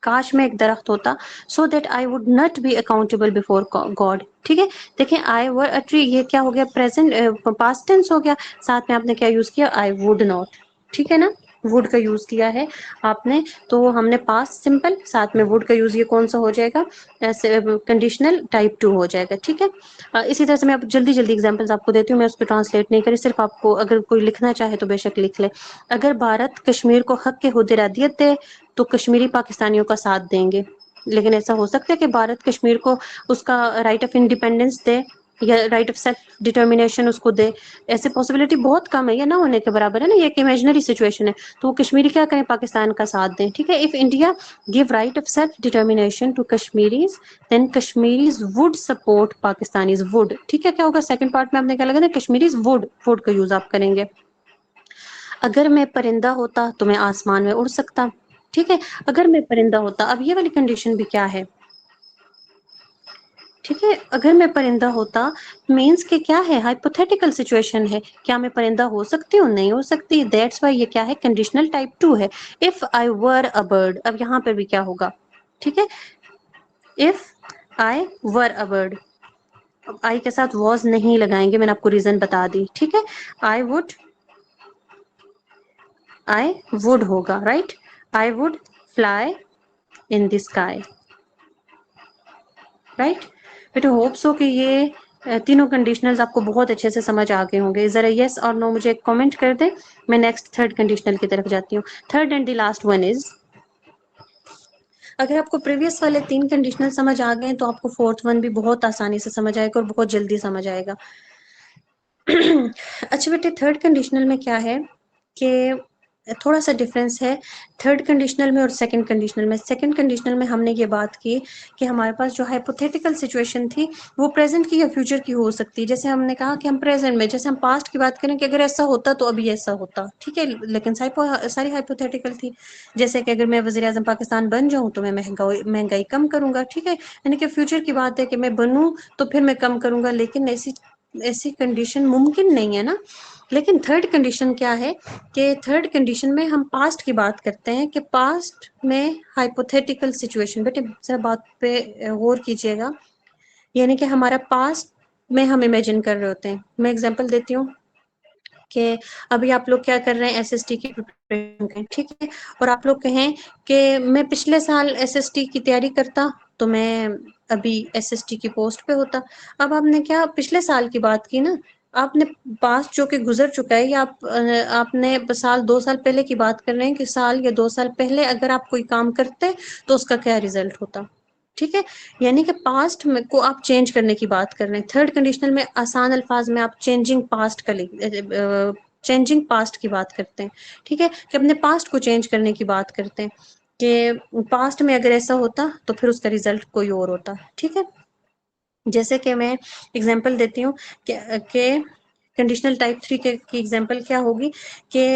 काश में एक दरख्त होता, so that I would not be accountable before God. ठीक है। देखें, आई वर अ ट्री, ये क्या हो गया, प्रेजेंट पास्ट टेंस हो गया। साथ में आपने क्या यूज किया, आई वुड नॉट। ठीक है ना, वुड का यूज किया है आपने, तो हमने पास्ट सिंपल साथ में वुड का यूज, ये कौन सा हो जाएगा, कंडीशनल टाइप 2 हो जाएगा। ठीक है। इसी तरह से मैं जल्दी जल्दी एग्जांपल्स आपको देती हूँ, मैं उसको ट्रांसलेट नहीं करी, सिर्फ आपको अगर कोई लिखना चाहे तो बेशक लिख ले। अगर भारत कश्मीर को हक के हुदरादियत दे तो कश्मीरी पाकिस्तानियों का साथ देंगे। लेकिन ऐसा हो सकता है कि भारत कश्मीर को उसका राइट ऑफ इंडिपेंडेंस दे या राइट ऑफ सेल्फ डिटर्मिनेशन उसको दे? ऐसे पॉसिबिलिटी बहुत कम है, या ना होने के बराबर है ना, ये एक इमेजिनरी सिचुएशन है। तो वो कश्मीरी क्या करें, पाकिस्तान का साथ दें। ठीक है। If India give right of self determination to Kashmiris, then Kashmiris would support Pakistanis would. ठीक है। क्या होगा, सेकंड पार्ट में आपने क्या लगा था, कश्मीरीज वुड, वुड का यूज आप करेंगे। अगर मैं परिंदा होता तो मैं आसमान में उड़ सकता। ठीक है। अगर मैं परिंदा होता, अब ये वाली कंडीशन भी क्या है, ठीक है, अगर मैं परिंदा होता मीन्स के क्या है, हाइपोथेटिकल सिचुएशन है। क्या मैं परिंदा हो सकती हूँ? नहीं हो सकती। दैट्स वाई ये क्या है, कंडीशनल टाइप 2 है। If I were a bird, अब यहाँ पे भी क्या होगा, ठीक है, if I were a bird, अब आई के साथ वॉज नहीं लगाएंगे, मैंने आपको रीजन बता दी। ठीक है। आई वुड होगा, right. I would fly in the sky, right. बेटा होप सो कि ये तीनों कंडीशनल्स आपको बहुत अच्छे से समझ आ गए होंगे। जरा यस और नो मुझे एक कमेंट कर दें। मैं नेक्स्ट थर्ड कंडीशनल की तरफ जाती हूँ। Third and the last one is, अगर आपको प्रीवियस वाले 3 कंडीशनल समझ आ गए तो आपको फोर्थ वन भी बहुत आसानी से समझ आएगा और बहुत जल्दी समझ आएगा। अच्छा बेटे, थर्ड कंडीशनल में क्या है कि थोड़ा सा डिफरेंस है थर्ड कंडीशनल में और सेकंड कंडीशनल में। सेकंड कंडीशनल में हमने ये बात की कि हमारे पास जो हाइपोथेटिकल सिचुएशन थी वो प्रेजेंट की या फ्यूचर की हो सकती है। जैसे हमने कहा कि हम प्रेजेंट में, जैसे हम पास्ट की बात करें कि अगर ऐसा होता तो अभी ऐसा होता। ठीक है। लेकिन सारी हाइपोथेटिकल थी। जैसे कि अगर मैं वज़ीर आज़म पाकिस्तान बन जाऊं तो मैं महंगाई कम करूंगा। ठीक है। यानी कि फ्यूचर की बात है कि मैं बनूं तो फिर मैं कम करूंगा, लेकिन ऐसी ऐसी कंडीशन मुमकिन नहीं है ना। लेकिन थर्ड कंडीशन क्या है कि थर्ड कंडीशन में हम पास्ट की बात करते हैं कि पास्ट में हाइपोथेटिकल सिचुएशन, बेटे जरा बात पे गौर कीजिएगा, यानी कि हमारा पास्ट में हम इमेजिन कर रहे होते हैं। मैं एग्जांपल देती हूँ कि अभी आप लोग क्या कर रहे हैं, एसएसटी की प्रिपरेशन करें। ठीक है। और आप लोग कहें कि मैं पिछले साल एसएसटी की तैयारी करता तो मैं अभी एसएसटी की पोस्ट पे होता। अब आपने क्या पिछले साल की बात की ना, आपने पास्ट जो कि गुजर चुका है, या आपने साल 2 साल पहले की बात कर रहे हैं कि साल या 2 साल पहले अगर आप कोई काम करते तो उसका क्या रिजल्ट होता। ठीक है, यानी कि पास्ट में को आप चेंज करने की बात कर रहे हैं। थर्ड कंडीशनल में आसान अल्फाज में आप चेंजिंग पास्ट का चेंजिंग पास्ट की बात करते हैं। ठीक है, कि अपने पास्ट को चेंज करने की बात करते हैं कि पास्ट में अगर ऐसा होता तो फिर उसका रिजल्ट कोई और होता। ठीक है, जैसे कि मैं एग्जांपल देती हूँ कि कंडीशनल टाइप 3 के की एग्जांपल क्या होगी कि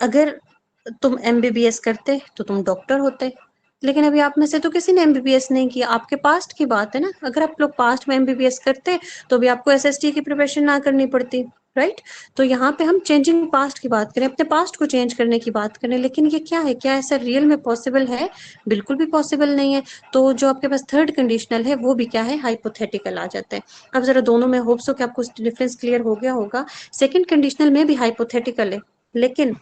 अगर तुम एमबीबीएस करते तो तुम डॉक्टर होते, लेकिन अभी आप में से तो किसी ने एमबीबीएस नहीं किया। आपके पास्ट की बात है ना, अगर आप लोग पास्ट में एमबीबीएस करते तो भी आपको एसएसटी की प्रिपरेशन ना करनी पड़ती, राइट। तो यहाँ पे हम चेंजिंग पास्ट की बात करें, अपने पास्ट को चेंज करने की बात करें, लेकिन ये क्या है, क्या ऐसा रियल में पॉसिबल है? बिल्कुल भी पॉसिबल नहीं है। तो जो आपके पास थर्ड कंडीशनल है वो भी क्या है, हाइपोथेटिकल आ जाता है। अब जरा दोनों में होप्स हो कि आपको डिफरेंस क्लियर हो गया होगा। सेकेंड कंडीशनल में भी हाइपोथेटिकल है, लेकिन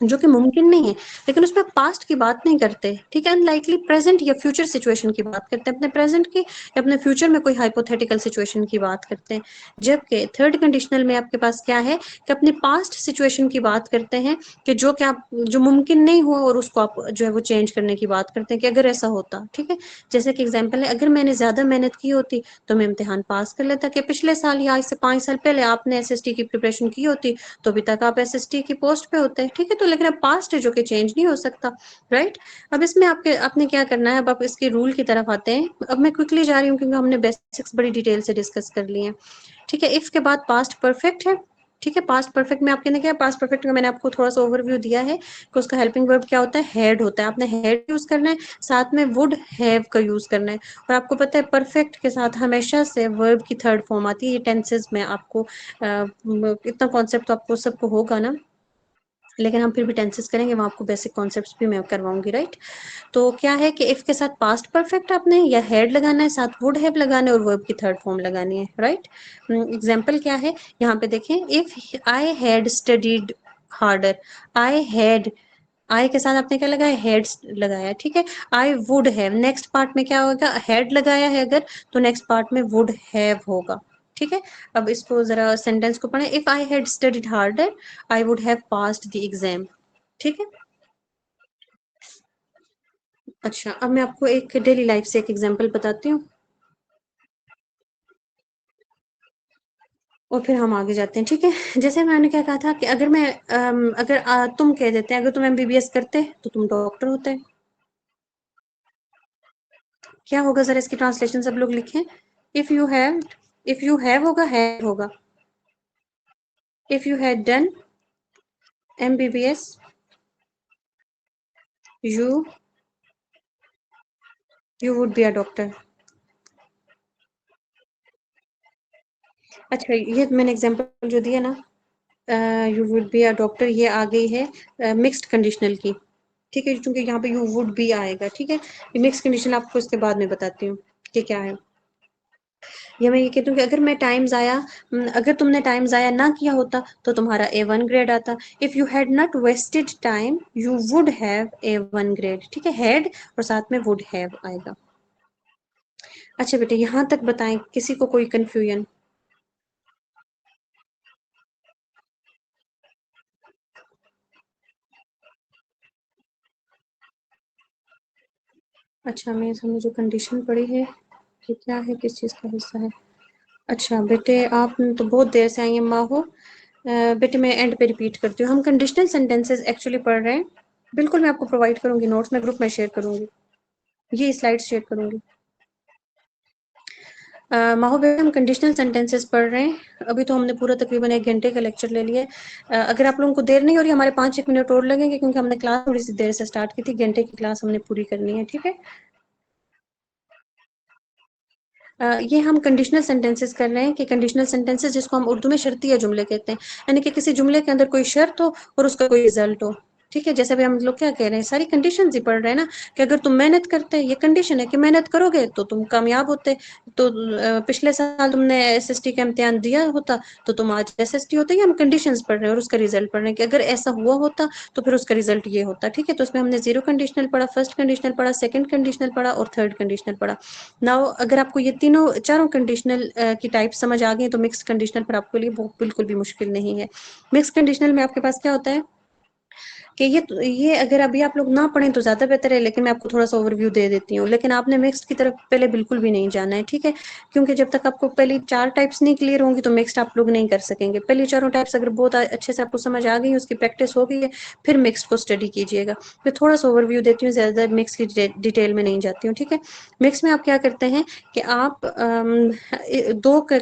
जो कि मुमकिन नहीं है, लेकिन उसमें पास्ट की बात नहीं करते। ठीक है, अनलाइकली प्रेजेंट या फ्यूचर सिचुएशन की बात करते हैं, अपने प्रेजेंट की या अपने फ्यूचर में कोई हाइपोथेटिकल सिचुएशन की बात करते हैं। जबकि थर्ड कंडीशनल में आपके पास क्या है कि अपने पास्ट सिचुएशन की बात करते हैं कि जो कि आप जो मुमकिन नहीं हुआ और उसको आप जो है वो चेंज करने की बात करते हैं कि अगर ऐसा होता। ठीक है, जैसे कि एग्जाम्पल है, अगर मैंने ज्यादा मेहनत की होती तो मैं इम्तिहान पास कर लेता, कि पिछले साल या आज से 5 साल पहले आपने एसएसटी की प्रिपरेशन की होती तो अभी तक आप एसएसटी की पोस्ट पे होते हैं। ठीक है, तो लेकिन अब पास्ट है जो कि चेंज नहीं हो सकता, राइट। अब इसमें आपके आपने क्या करना है, अब आप इसके रूल की तरफ आते हैं। अब मैं क्विकली जा रही हूँ क्योंकि हमने बेसिक्स बड़ी डिटेल से डिस्कस कर लिए हैं। ठीक है, इफ के बाद पास्ट परफेक्ट है। ठीक है, पास्ट परफेक्ट में आपके ने क्या, पास्ट परफेक्ट का मैंने आपको थोड़ा सा ओवरव्यू दिया है कि उसका हेल्पिंग वर्ब क्या होता है, हैड होता है। आपने हैड यूज करना है, साथ में वुड हैव का यूज करना है। और आपको पता है परफेक्ट के साथ हमेशा से वर्ब की थर्ड फॉर्म आती है। ये टेंसेस में आपको इतना कॉन्सेप्ट तो आपको सबको होगा ना, लेकिन हम फिर भी टेंसेस करेंगे, वहां आपको बेसिक कॉन्सेप्ट्स भी मैं करवाऊंगी, राइट। तो क्या है कि इफ के साथ पास्ट परफेक्ट आपने या हैड लगाना है, साथ वुड हैव लगाना है और वर्ब की थर्ड फॉर्म लगानी है, राइट। एग्जाम्पल क्या है यहाँ पे देखें, if I had studied harder. I had, I के साथ आपने क्या लगाया, हेड लगाया। ठीक है, I would have, next part में क्या होगा, हेड लगाया है अगर तो नेक्स्ट पार्ट में वुड हैव होगा। ठीक है, अब इसको जरा सेंटेंस को पढ़ें, if I had studied harder I would have passed the exam. ठीक है, अच्छा अब मैं आपको एक डेली लाइफ से एक एग्जांपल बताती हूँ और फिर हम आगे जाते हैं। ठीक है, जैसे मैंने क्या कहा था कि अगर मैं अगर तुम कह देते हैं, अगर तुम एमबीबीएस करते तो तुम डॉक्टर होते, क्या होगा जरा इसकी ट्रांसलेशन सब लोग लिखें। If you have, if you have होगा, हैव होगा। If you had done MBBS you you would be a doctor. अच्छा, ये मैंने एग्जांपल जो दिया ना, you would be a doctor, ये आ गई है मिक्स्ड कंडीशनल की। ठीक है, क्योंकि यहाँ पे यू वुड बी आएगा। ठीक है, ये मिक्स कंडीशन आपको इसके बाद में बताती हूँ कि क्या है। या मैं ये कहती हूँ कि अगर मैं टाइम जाया, अगर तुमने टाइम जाया ना किया होता तो तुम्हारा A1 ग्रेड आता। If you had not wasted time you would have A1 grade. ठीक है, हैड और साथ में वुड हैव आएगा। अच्छा बेटे, यहाँ तक बताएं, किसी को कोई कंफ्यूजन? अच्छा, मैं हमने जो कंडीशन पढ़ी है ये क्या है, किस चीज़ का हिस्सा है? अच्छा बेटे, आप तो बहुत देर से आई हैं माहो। बेटे मैं एंड पे रिपीट करती हूँ, हम कंडीशनल सेंटेंसेस एक्चुअली पढ़ रहे हैं। बिल्कुल मैं आपको प्रोवाइड करूंगी नोट्स, मैं ग्रुप में शेयर करूंगी, ये स्लाइड शेयर करूंगी। माहो बेटे, हम कंडीशनल सेंटेंसेस पढ़ रहे हैं। अभी तो हमने पूरा तकरीबन 1 घंटे का लेक्चर ले लिया है। अगर आप लोगों को देर नहीं हो रही, हमारे 5-1 मिनट और लगेंगे क्योंकि हमने क्लास थोड़ी सी देर से स्टार्ट की थी। घंटे की क्लास हमने पूरी करनी है। ठीक है, ये हम कंडीशनल सेंटेंसेस कर रहे हैं कि कंडीशनल सेंटेंसेस जिसको हम उर्दू में शर्तिया जुमले कहते हैं, यानी कि किसी जुमले के अंदर कोई शर्त हो और उसका कोई रिजल्ट हो। ठीक है, जैसे भी हम लोग क्या कह रहे हैं, सारी कंडीशंस ही पढ़ रहे हैं ना, कि अगर तुम मेहनत करते, ये कंडीशन है कि मेहनत करोगे तो तुम कामयाब होते। तो पिछले साल तुमने एसएसटी का इम्तिहान दिया होता तो तुम आज एसएसटी होते। या हम कंडीशंस पढ़ रहे हैं और उसका रिजल्ट पढ़ रहे हैं कि अगर ऐसा हुआ होता तो फिर उसका रिजल्ट ये होता। ठीक है, तो उसमें हमने जीरो कंडीशनल पढ़ा, फर्स्ट कंडीशनल पढ़ा, सेकंड कंडीशनल पढ़ा और थर्ड कंडीशनल पढ़ा। नाउ अगर आपको ये तीनों चारों कंडीशनल की टाइप समझ आ गई तो मिक्स कंडीशनल पर आपके लिए बिल्कुल भी मुश्किल नहीं है। मिक्स कंडीशनल में आपके पास क्या होता है कि ये अगर अभी आप लोग ना पढ़ें तो ज्यादा बेहतर है, लेकिन मैं आपको थोड़ा सा ओवरव्यू दे देती हूँ। लेकिन आपने मिक्स्ड की तरफ पहले बिल्कुल भी नहीं जाना है, ठीक है, क्योंकि जब तक आपको पहली चार टाइप्स नहीं क्लियर होंगी तो मिक्स्ड आप लोग नहीं कर सकेंगे। पहली चारों टाइप्स अगर बहुत अच्छे से आपको समझ आ गई, उसकी प्रैक्टिस हो गई है, फिर मिक्स्ड को स्टडी कीजिएगा। मैं थोड़ा सा ओवरव्यू देती हूँ, ज्यादा मिक्स की डिटेल में नहीं जाती हूँ। ठीक है, मिक्स में आप क्या करते हैं कि आप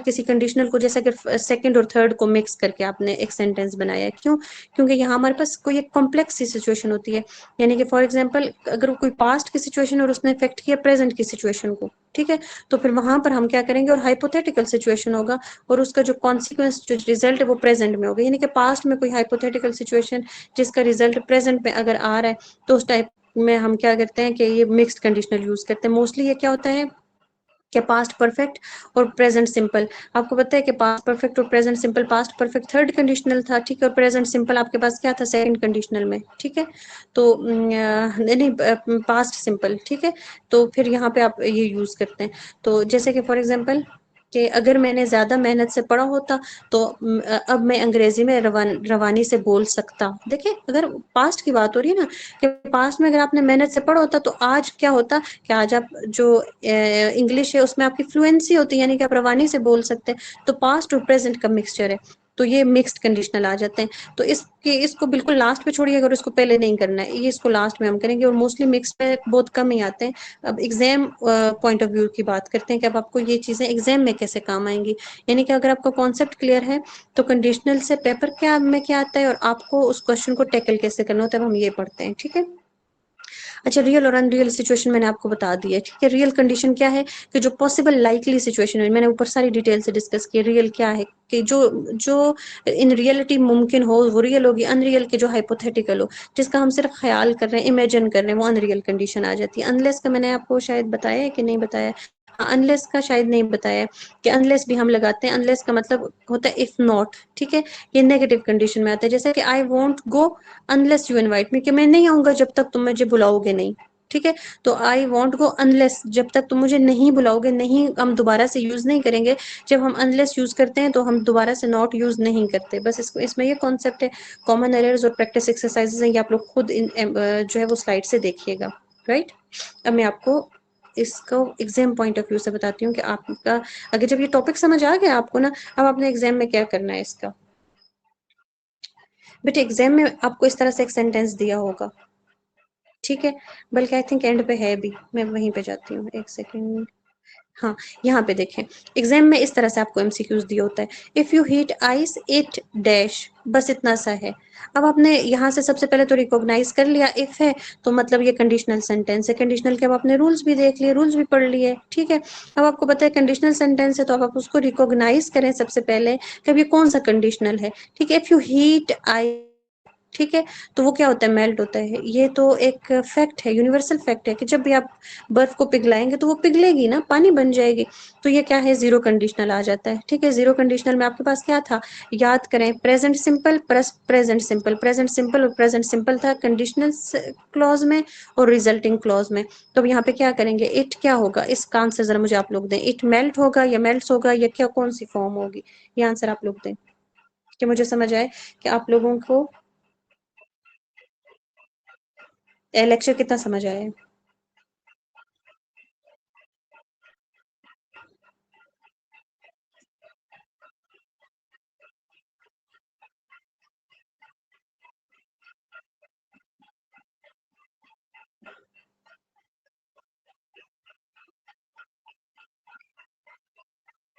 किसी कंडीशनल को, जैसे अगर सेकंड और थर्ड को मिक्स करके आपने एक सेंटेंस बनाया है, क्यों? क्योंकि यहाँ हमारे पास कोई एक कॉम्प्लेक्स सी सिचुएशन होती है। यानी कि फॉर एग्जांपल अगर कोई पास्ट की सिचुएशन और उसने इफेक्ट किया प्रेजेंट की सिचुएशन को, ठीक है, तो फिर वहां पर हम क्या करेंगे, और हाइपोथेटिकल सिचुएशन होगा और उसका जो कॉन्सिक्वेंस, जो रिजल्ट है वो प्रेजेंट में होगा। यानी कि पास्ट में कोई हाइपोथेटिकल सिचुएशन जिसका रिजल्ट प्रेजेंट में अगर आ रहा है तो उस टाइप में हम क्या करते हैं कि ये मिक्स्ड कंडीशनल यूज करते हैं। मोस्टली ये क्या होता है कि पास्ट परफेक्ट और प्रेजेंट सिंपल। आपको पता है कि पास्ट परफेक्ट और present simple, past perfect third conditional था, ठीक है, और प्रेजेंट सिंपल आपके पास क्या था, सेकंड कंडीशनल में। ठीक है, तो नहीं, पास्ट सिंपल। ठीक है, तो फिर यहाँ पे आप ये यूज करते हैं। तो जैसे कि फॉर एग्जाम्पल कि अगर मैंने ज्यादा मेहनत से पढ़ा होता तो अब मैं अंग्रेजी में रवानी से बोल सकता। देखिए, अगर पास्ट की बात हो रही है ना, कि पास्ट में अगर आपने मेहनत से पढ़ा होता तो आज क्या होता कि आज आप जो इंग्लिश है उसमें आपकी फ्लुएंसी होती है, यानी कि आप रवानी से बोल सकते हैं। तो पास्ट और प्रेजेंट का मिक्सचर है, तो ये मिक्स्ड कंडीशनल आ जाते हैं। तो इसको बिल्कुल लास्ट पे छोड़िए, अगर इसको पहले नहीं करना है, ये इसको लास्ट में हम करेंगे। और मोस्टली मिक्स पे बहुत कम ही आते हैं। अब एग्जाम पॉइंट ऑफ व्यू की बात करते हैं कि अब आपको ये चीजें एग्जाम में कैसे काम आएंगी। यानी कि अगर आपका कॉन्सेप्ट क्लियर है तो कंडीशनल से पेपर क्या में क्या आता है और आपको उस क्वेश्चन को टैकल कैसे करना होता है, अब हम ये पढ़ते हैं। ठीक है, अच्छा, रियल और अनरियल सिचुएशन मैंने आपको बता दी है। ठीक है, रियल कंडीशन क्या है कि जो पॉसिबल लाइकली सिचुएशन है, मैंने ऊपर सारी डिटेल से डिस्कस की। रियल क्या है कि जो जो इन रियलिटी मुमकिन हो वो रियल होगी। अनरियल के जो हाइपोथेटिकल हो, जिसका हम सिर्फ ख्याल कर रहे हैं, इमेजिन कर रहे हैं, वो अनरियल कंडीशन आ जाती है। अनलेस का मैंने आपको शायद बताया है कि नहीं बताया। हाँ, अनलेस का शायद नहीं बताया कि अनलेस भी हम लगाते हैं। अनलेस का मतलब होता है इफ नॉट। ठीक है, ये नेगेटिव कंडीशन में आता है। जैसे कि I want go unless you invite me, कि मैं नहीं आऊंगा जब तक तुम मुझे बुलाओगे नहीं। ठीक है, तो आई वॉन्ट गो अनलेस, जब तक तुम मुझे नहीं बुलाओगे, नहीं हम दोबारा से यूज नहीं करेंगे। जब हम अनलेस यूज करते हैं तो हम दोबारा से नॉट यूज नहीं करते। बस इसको, इसमें ये कॉन्सेप्ट है। कॉमन एरर्स और प्रैक्टिस एक्सरसाइजेस हैं, ये आप लोग खुद जो है वो स्लाइड से देखिएगा। राइट, अब मैं आपको इसको एग्जाम पॉइंट ऑफ व्यू से बताती हूँ कि आपका अगर जब ये टॉपिक समझ आ गया आपको ना, अब आपने एग्जाम में क्या करना है इसका। बेटे, एग्जाम में आपको इस तरह से एक सेंटेंस दिया होगा, ठीक है, बल्कि आई थिंक एंड पे है भी, मैं वहीं पे जाती हूँ, एक सेकंड। हाँ, यहाँ पे देखें, एग्जाम में इस तरह से आपको एमसीक्यूज दिया होता है। If you heat ice it dash, बस इतना सा है। अब आपने यहाँ से सबसे पहले तो रिकॉग्नाइज कर लिया इफ है, तो मतलब ये कंडीशनल सेंटेंस है। कंडीशनल के अब आपने रूल्स भी देख लिए, रूल्स भी पढ़ लिए। ठीक है, अब आपको पता है कंडीशनल सेंटेंस है, तो अब आप उसको रिकॉग्नाइज करें सबसे पहले कि अब ये कौन सा कंडीशनल है। ठीक है, इफ यू हीट आई, ठीक है, तो वो क्या होता है, मेल्ट होता है। ये तो एक फैक्ट है, यूनिवर्सल फैक्ट है कि जब भी आप बर्फ को पिघलाएंगे तो वो पिघलेगी ना, पानी बन जाएगी। तो ये क्या है, जीरो कंडीशनल आ जाता है। ठीक है, जीरो कंडीशनल में आपके पास क्या था, याद करें, present simple plus present simple. Present simple और प्रेजेंट सिंपल था कंडीशनल क्लॉज में और रिजल्टिंग क्लॉज में। तो अब यहाँ पे क्या करेंगे, इट क्या होगा, इसका आंसर जरा मुझे आप लोग दें। इट मेल्ट होगा या मेल्ट्स होगा या क्या, कौन सी फॉर्म होगी, ये आंसर आप लोग दें कि मुझे समझ आए कि आप लोगों को लेक्चर कितना समझ आया है।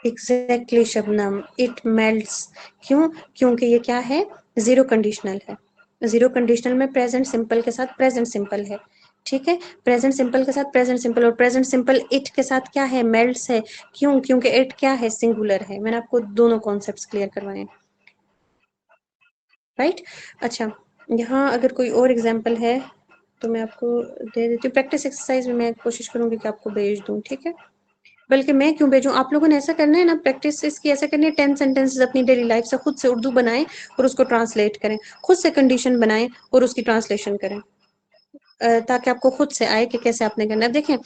Exactly Shabnam, it melts. क्यों? क्योंकि ये क्या है, जीरो कंडीशनल है। जीरो कंडीशनल में प्रेजेंट सिंपल के साथ प्रेजेंट सिंपल है। ठीक है, प्रेजेंट सिंपल के साथ प्रेजेंट सिंपल, और प्रेजेंट सिंपल इट के साथ क्या है, मेल्ट्स है। क्यों? क्योंकि इट क्या है, सिंगुलर है। मैंने आपको दोनों कॉन्सेप्ट्स क्लियर करवाए हैं। राइट, अच्छा, यहाँ अगर कोई और एग्जाम्पल है तो मैं आपको दे देती हूँ। प्रैक्टिस एक्सरसाइज में मैं कोशिश करूंगी कि आपको भेज दूँ, ठीक है? बल्कि मैं क्यों भेजूँ, आप लोगों ने ऐसा करना है ना, प्रैक्टिस इसकी ऐसा करनी है, 10 सेंटेंसेस अपनी डेली लाइफ से खुद से उर्दू बनाएं और उसको ट्रांसलेट करें, खुद से कंडीशन बनाएं और उसकी ट्रांसलेशन करें, ताकि आपको खुद से आए कि कैसे आपने करना है। देखें,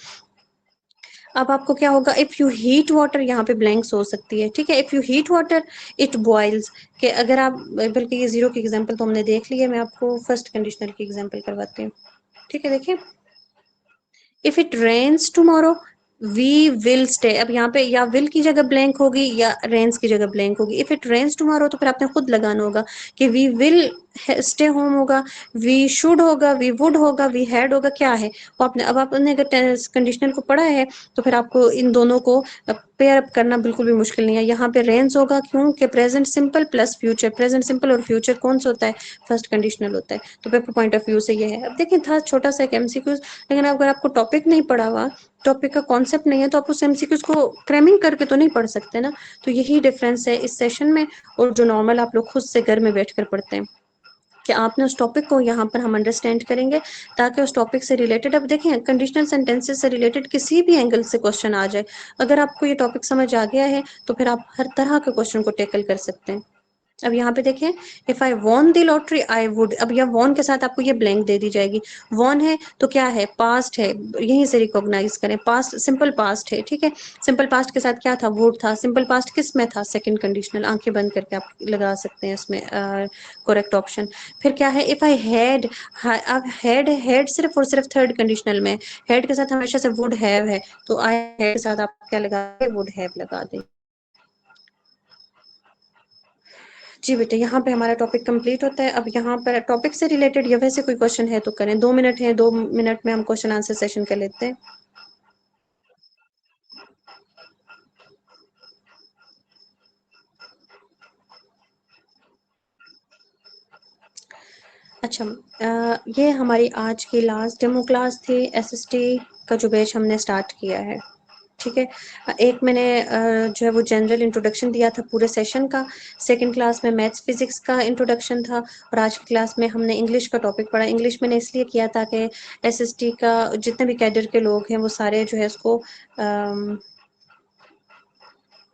अब आपको क्या होगा, इफ यू हीट वाटर, यहाँ पे ब्लैंक्स हो सकती है, ठीक है? If you heat water it boils, कि अगर आप, बल्कि ये जीरो की एग्जांपल तो हमने देख ली है, मैं आपको फर्स्ट कंडीशनल की एग्जांपल करवाती हूँ, ठीक है? देखिए, if it rains tomorrow we will stay, अब यहाँ पे या विल की जगह ब्लैंक होगी या रेन्स की जगह ब्लैंक होगी। इफ इट रेन्स टुमारो तो फिर आपने खुद लगाना होगा कि वी विल स्टे होम होगा, वी शुड होगा, वी वुड होगा, वी हैड होगा, क्या है वो आपने, अब आपने अगर कंडीशनल को पढ़ा है तो फिर आपको इन दोनों को पेयर अप करना बिल्कुल भी मुश्किल नहीं है। यहाँ पे रेन्स होगा, क्यों कि present simple plus future, present simple और फ्यूचर कौन सा होता है, फर्स्ट कंडीशनल होता है, तो पेपर पॉइंट ऑफ व्यू से ये है। अब देखिए, था छोटा सा एक एमसीक्यू, लेकिन अगर आपको टॉपिक नहीं पढ़ा हुआ, टॉपिक का कॉन्सेप्ट नहीं है, तो आप उस एमसीक्यूज को क्रैमिंग करके तो नहीं पढ़ सकते ना। तो यही डिफरेंस है इस सेशन में और जो नॉर्मल आप लोग खुद से घर में बैठ कर पढ़ते हैं, कि आपने उस टॉपिक को यहाँ पर हम अंडरस्टैंड करेंगे, ताकि उस टॉपिक से रिलेटेड, अब देखें, कंडीशनल सेंटेंसेस से रिलेटेड किसी भी एंगल से क्वेश्चन आ जाए, अगर आपको ये टॉपिक समझ आ गया है तो फिर आप हर तरह के क्वेश्चन को टैकल कर सकते हैं। अब यहाँ पे देखें, if I won the lottery I would, अब यह वॉन के साथ आपको ये ब्लैंक दे दी जाएगी। वॉन है तो क्या है, पास्ट है, यहीं से रिकॉग्नाइज करें, पास्ट सिंपल पास्ट है, ठीक है? सिंपल पास्ट के साथ क्या था, वुड था। सिंपल पास्ट किस में था, सेकंड कंडीशनल, आंखें बंद करके आप लगा सकते हैं इसमें करेक्ट ऑप्शन। फिर क्या है, इफ आई हैड, अब हैड, हैड सिर्फ और सिर्फ थर्ड कंडीशनल में, हैड के साथ हमेशा से वुड हैव है, तो आई हैड के साथ आप क्या लगा, वुड हैव लगा दें। जी बेटे, यहाँ पे हमारा टॉपिक कंप्लीट होता है। अब यहाँ पर टॉपिक से रिलेटेड या वैसे कोई क्वेश्चन है तो करें, 2 मिनट है, 2 मिनट में हम क्वेश्चन आंसर सेशन कर लेते हैं। अच्छा, ये हमारी आज की लास्ट डेमो क्लास थी, एसएसटी का जो बैच हमने स्टार्ट किया है, ठीक है? एक मैंने जो है वो जनरल इंट्रोडक्शन दिया था पूरे सेशन का, सेकंड क्लास में मैथ्स फिजिक्स का इंट्रोडक्शन था, और आज की क्लास में हमने इंग्लिश का टॉपिक पढ़ा। इंग्लिश मैंने इसलिए किया ताकि एसएसटी का जितने भी कैडर के लोग हैं वो सारे जो है इसको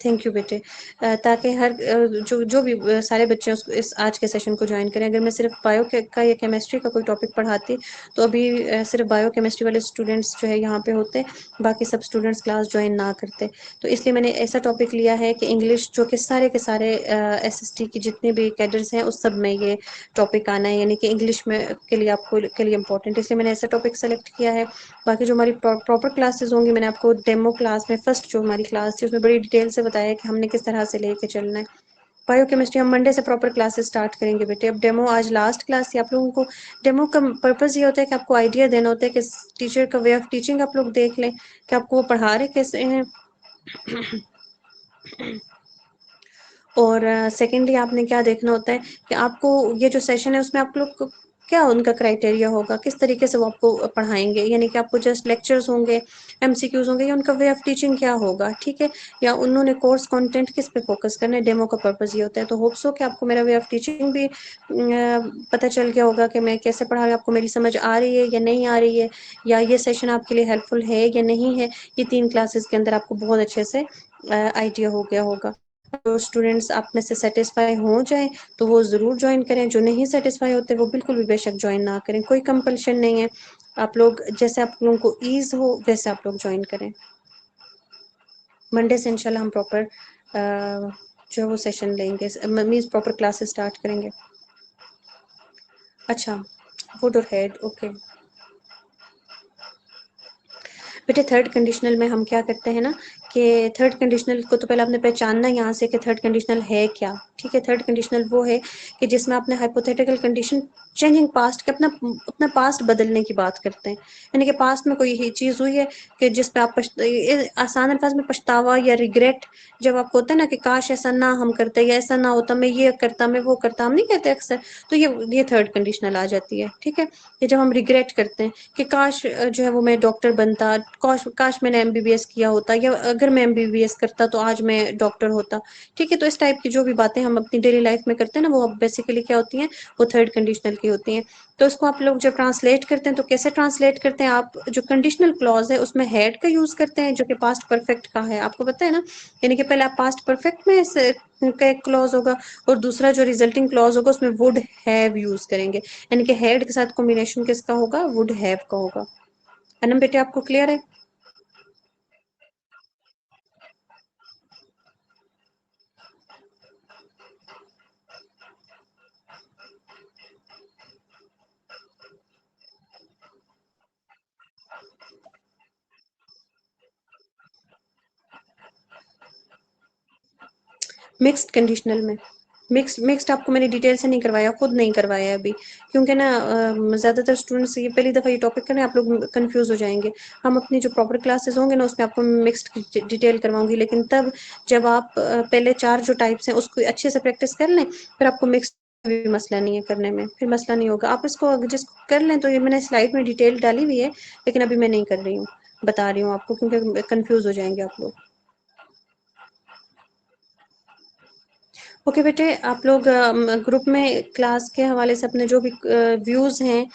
थैंक यू बेटे, ताकि हर जो जो भी सारे बच्चे इस आज के सेशन को ज्वाइन करें। अगर मैं सिर्फ बायो का या केमिस्ट्री का कोई टॉपिक पढ़ाती तो अभी सिर्फ बायो केमिस्ट्री वाले स्टूडेंट्स जो है यहाँ पे होते, बाकी सब स्टूडेंट्स क्लास ज्वाइन ना करते। तो इसलिए मैंने ऐसा टॉपिक लिया है कि इंग्लिश, जो कि सारे के सारे एसएसटी की जितने भी कैडर्स हैं उस सब में ये टॉपिक आना है, यानी कि इंग्लिश में के लिए आपको के लिए इम्पोर्टेंट, इसलिए मैंने ऐसा टॉपिक सेलेक्ट किया है। बाकी जो हमारी प्रॉपर क्लासेस होंगी, मैंने आपको डेमो क्लास में, फर्स्ट जो हमारी क्लास थी उसमें बड़ी डिटेल से बताया कि हमने किस तरह से लेके चलना है। बायोकेमिस्ट्री हम मंडे से प्रॉपर क्लासेस स्टार्ट करेंगे बेटे। अब डेमो आज लास्ट क्लास थी, आप लोगों को डेमो का पर्पस ये होता है कि आपको आइडिया देना होता है कि टीचर का वे ऑफ टीचिंग आप लोग देख लें कि आपको वो पढ़ा रहे कैसे हैं। और सेकेंडली आपने क्या देखना होता है कि आपको ये जो सेशन है उसमें आप लोग को क्या उनका क्राइटेरिया होगा, किस तरीके से वो आपको पढ़ाएंगे, यानी कि आपको जस्ट लेक्चर्स होंगे, एमसीक्यूज होंगे, या उनका वे ऑफ टीचिंग क्या होगा, ठीक है? या उन्होंने कोर्स कंटेंट किस पे फोकस करना है, डेमो का पर्पस ये होता है। तो होप्स हो कि आपको मेरा वे ऑफ टीचिंग भी पता चल गया होगा कि मैं कैसे पढ़ा रही हूँ, आपको मेरी समझ आ रही है या नहीं आ रही है, या ये सेशन आपके लिए हेल्पफुल है या नहीं है। ये 3 क्लासेस के अंदर आपको बहुत अच्छे से आइडिया हो गया होगा। जो स्टूडेंट्स आप में से सेटिस्फाई हो जाए तो वो ज़रूर ज्वाइन करें, जो नहीं सेटिस्फाई होते वो बिल्कुल भी बेशक ज्वाइन ना करें, कोई कंपल्शन नहीं है। आप लोग जैसे आप लोगों को ईज हो वैसे आप लोग ज्वाइन करें। मंडे से इंशाल्लाह हम प्रॉपर जो है वो सेशन लेंगे, मीन्स प्रॉपर क्लासेस स्टार्ट करेंगे। अच्छा, वुड और हेड, ओके बेटे। थर्ड कंडीशनल में हम क्या करते हैं ना, कि थर्ड कंडीशनल को तो पहले आपने पहचानना यहाँ से कि थर्ड कंडीशनल है क्या, ठीक है? थर्ड कंडीशनल वो है कि जिसमें आपने हाइपोथेटिकल कंडीशन चेंजिंग पास्ट के अपना अपना पास्ट बदलने की बात करते हैं, यानी कि पास्ट में कोई ही चीज़ हुई है कि जिस पे आप आसान अल्फाज में पछतावा या रिग्रेट जब आपको होता है ना कि काश ऐसा ना हम करते, या ऐसा ना होता, मैं ये करता, मैं वो करता, हम नहीं कहते अक्सर, तो ये थर्ड कंडीशनल आ जाती है, ठीक है? ये जब हम रिग्रेट करते हैं कि काश जो है वो मैं डॉक्टर बनता, काश काश मैंने एमबीबीएस किया होता, या अगर अगर मैं एमबीबीएस करता तो आज मैं डॉक्टर होता। ठीक है, तो इस टाइप की जो भी बातें हम अपनी डेली लाइफ में करते हैं ना, वो बेसिकली क्या होती हैं, वो थर्ड कंडीशनल की होती हैं। तो इसको आप लोग जब ट्रांसलेट करते हैं तो कैसे ट्रांसलेट करते हैं, आप जो कंडीशनल क्लॉज है उसमें हैड का यूज करते हैं, जो कि पास्ट परफेक्ट का है, आपको पता है ना। यानी कि पहले आप पास्ट परफेक्ट में का एक क्लॉज होगा, और दूसरा जो रिजल्टिंग क्लॉज होगा उसमें वुड हैव यूज करेंगे। यानी कि हैड के साथ कॉम्बिनेशन किसका होगा, वुड हैव का होगा। है ना बेटे, आपको क्लियर है? मिक्स्ड कंडीशनल में, मिक्स्ड आपको मैंने डिटेल से नहीं करवाया, खुद नहीं करवाया अभी, क्योंकि ना ज़्यादातर स्टूडेंट्स ये पहली दफ़ा ये टॉपिक करें, आप लोग कंफ्यूज हो जाएंगे। हम अपनी जो प्रॉपर क्लासेस होंगे ना उसमें आपको मिक्स्ड डिटेल करवाऊंगी, लेकिन तब जब आप पहले 4 जो टाइप्स हैं उसको अच्छे से प्रैक्टिस कर लें, फिर आपको मिक्स भी मसला नहीं है करने में, फिर मसला नहीं होगा। आप इसको जिसको कर लें, तो ये मैंने स्लाइड में डिटेल डाली हुई है, लेकिन अभी मैं नहीं कर रही हूँ, बता रही हूँ आपको, क्योंकि कन्फ्यूज हो जाएंगे आप लोग। ओके बेटे, आप लोग ग्रुप में क्लास के हवाले से अपने जो भी व्यूज़ हैं,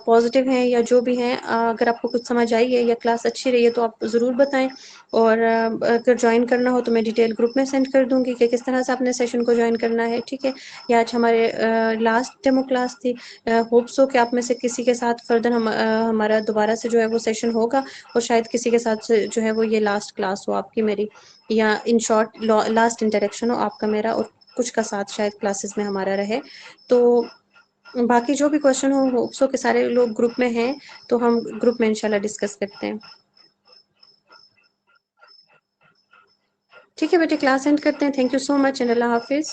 पॉजिटिव हैं या जो भी हैं, अगर आपको कुछ समझ आई है या क्लास अच्छी रही है तो आप ज़रूर बताएं। और अगर ज्वाइन करना हो तो मैं डिटेल ग्रुप में सेंड कर दूंगी कि किस तरह से आपने सेशन को ज्वाइन करना है। ठीक है, ये आज हमारे लास्ट डेमो क्लास थी। होप सो कि आप में से किसी के साथ फर्दर हमारा दोबारा से जो है वो सेशन होगा, और शायद किसी के साथ जो है वो ये लास्ट क्लास हो आपकी मेरी, या इन शॉर्ट लास्ट इंटरेक्शन हो आपका मेरा, और कुछ का साथ शायद क्लासेस में हमारा रहे। तो बाकी जो भी क्वेश्चन हो, होप्सो के सारे लोग ग्रुप में हैं, तो हम ग्रुप में इंशाल्लाह डिस्कस करते हैं। ठीक है बेटे, क्लास एंड करते हैं। Thank you so much and अल्लाह हाफिज़।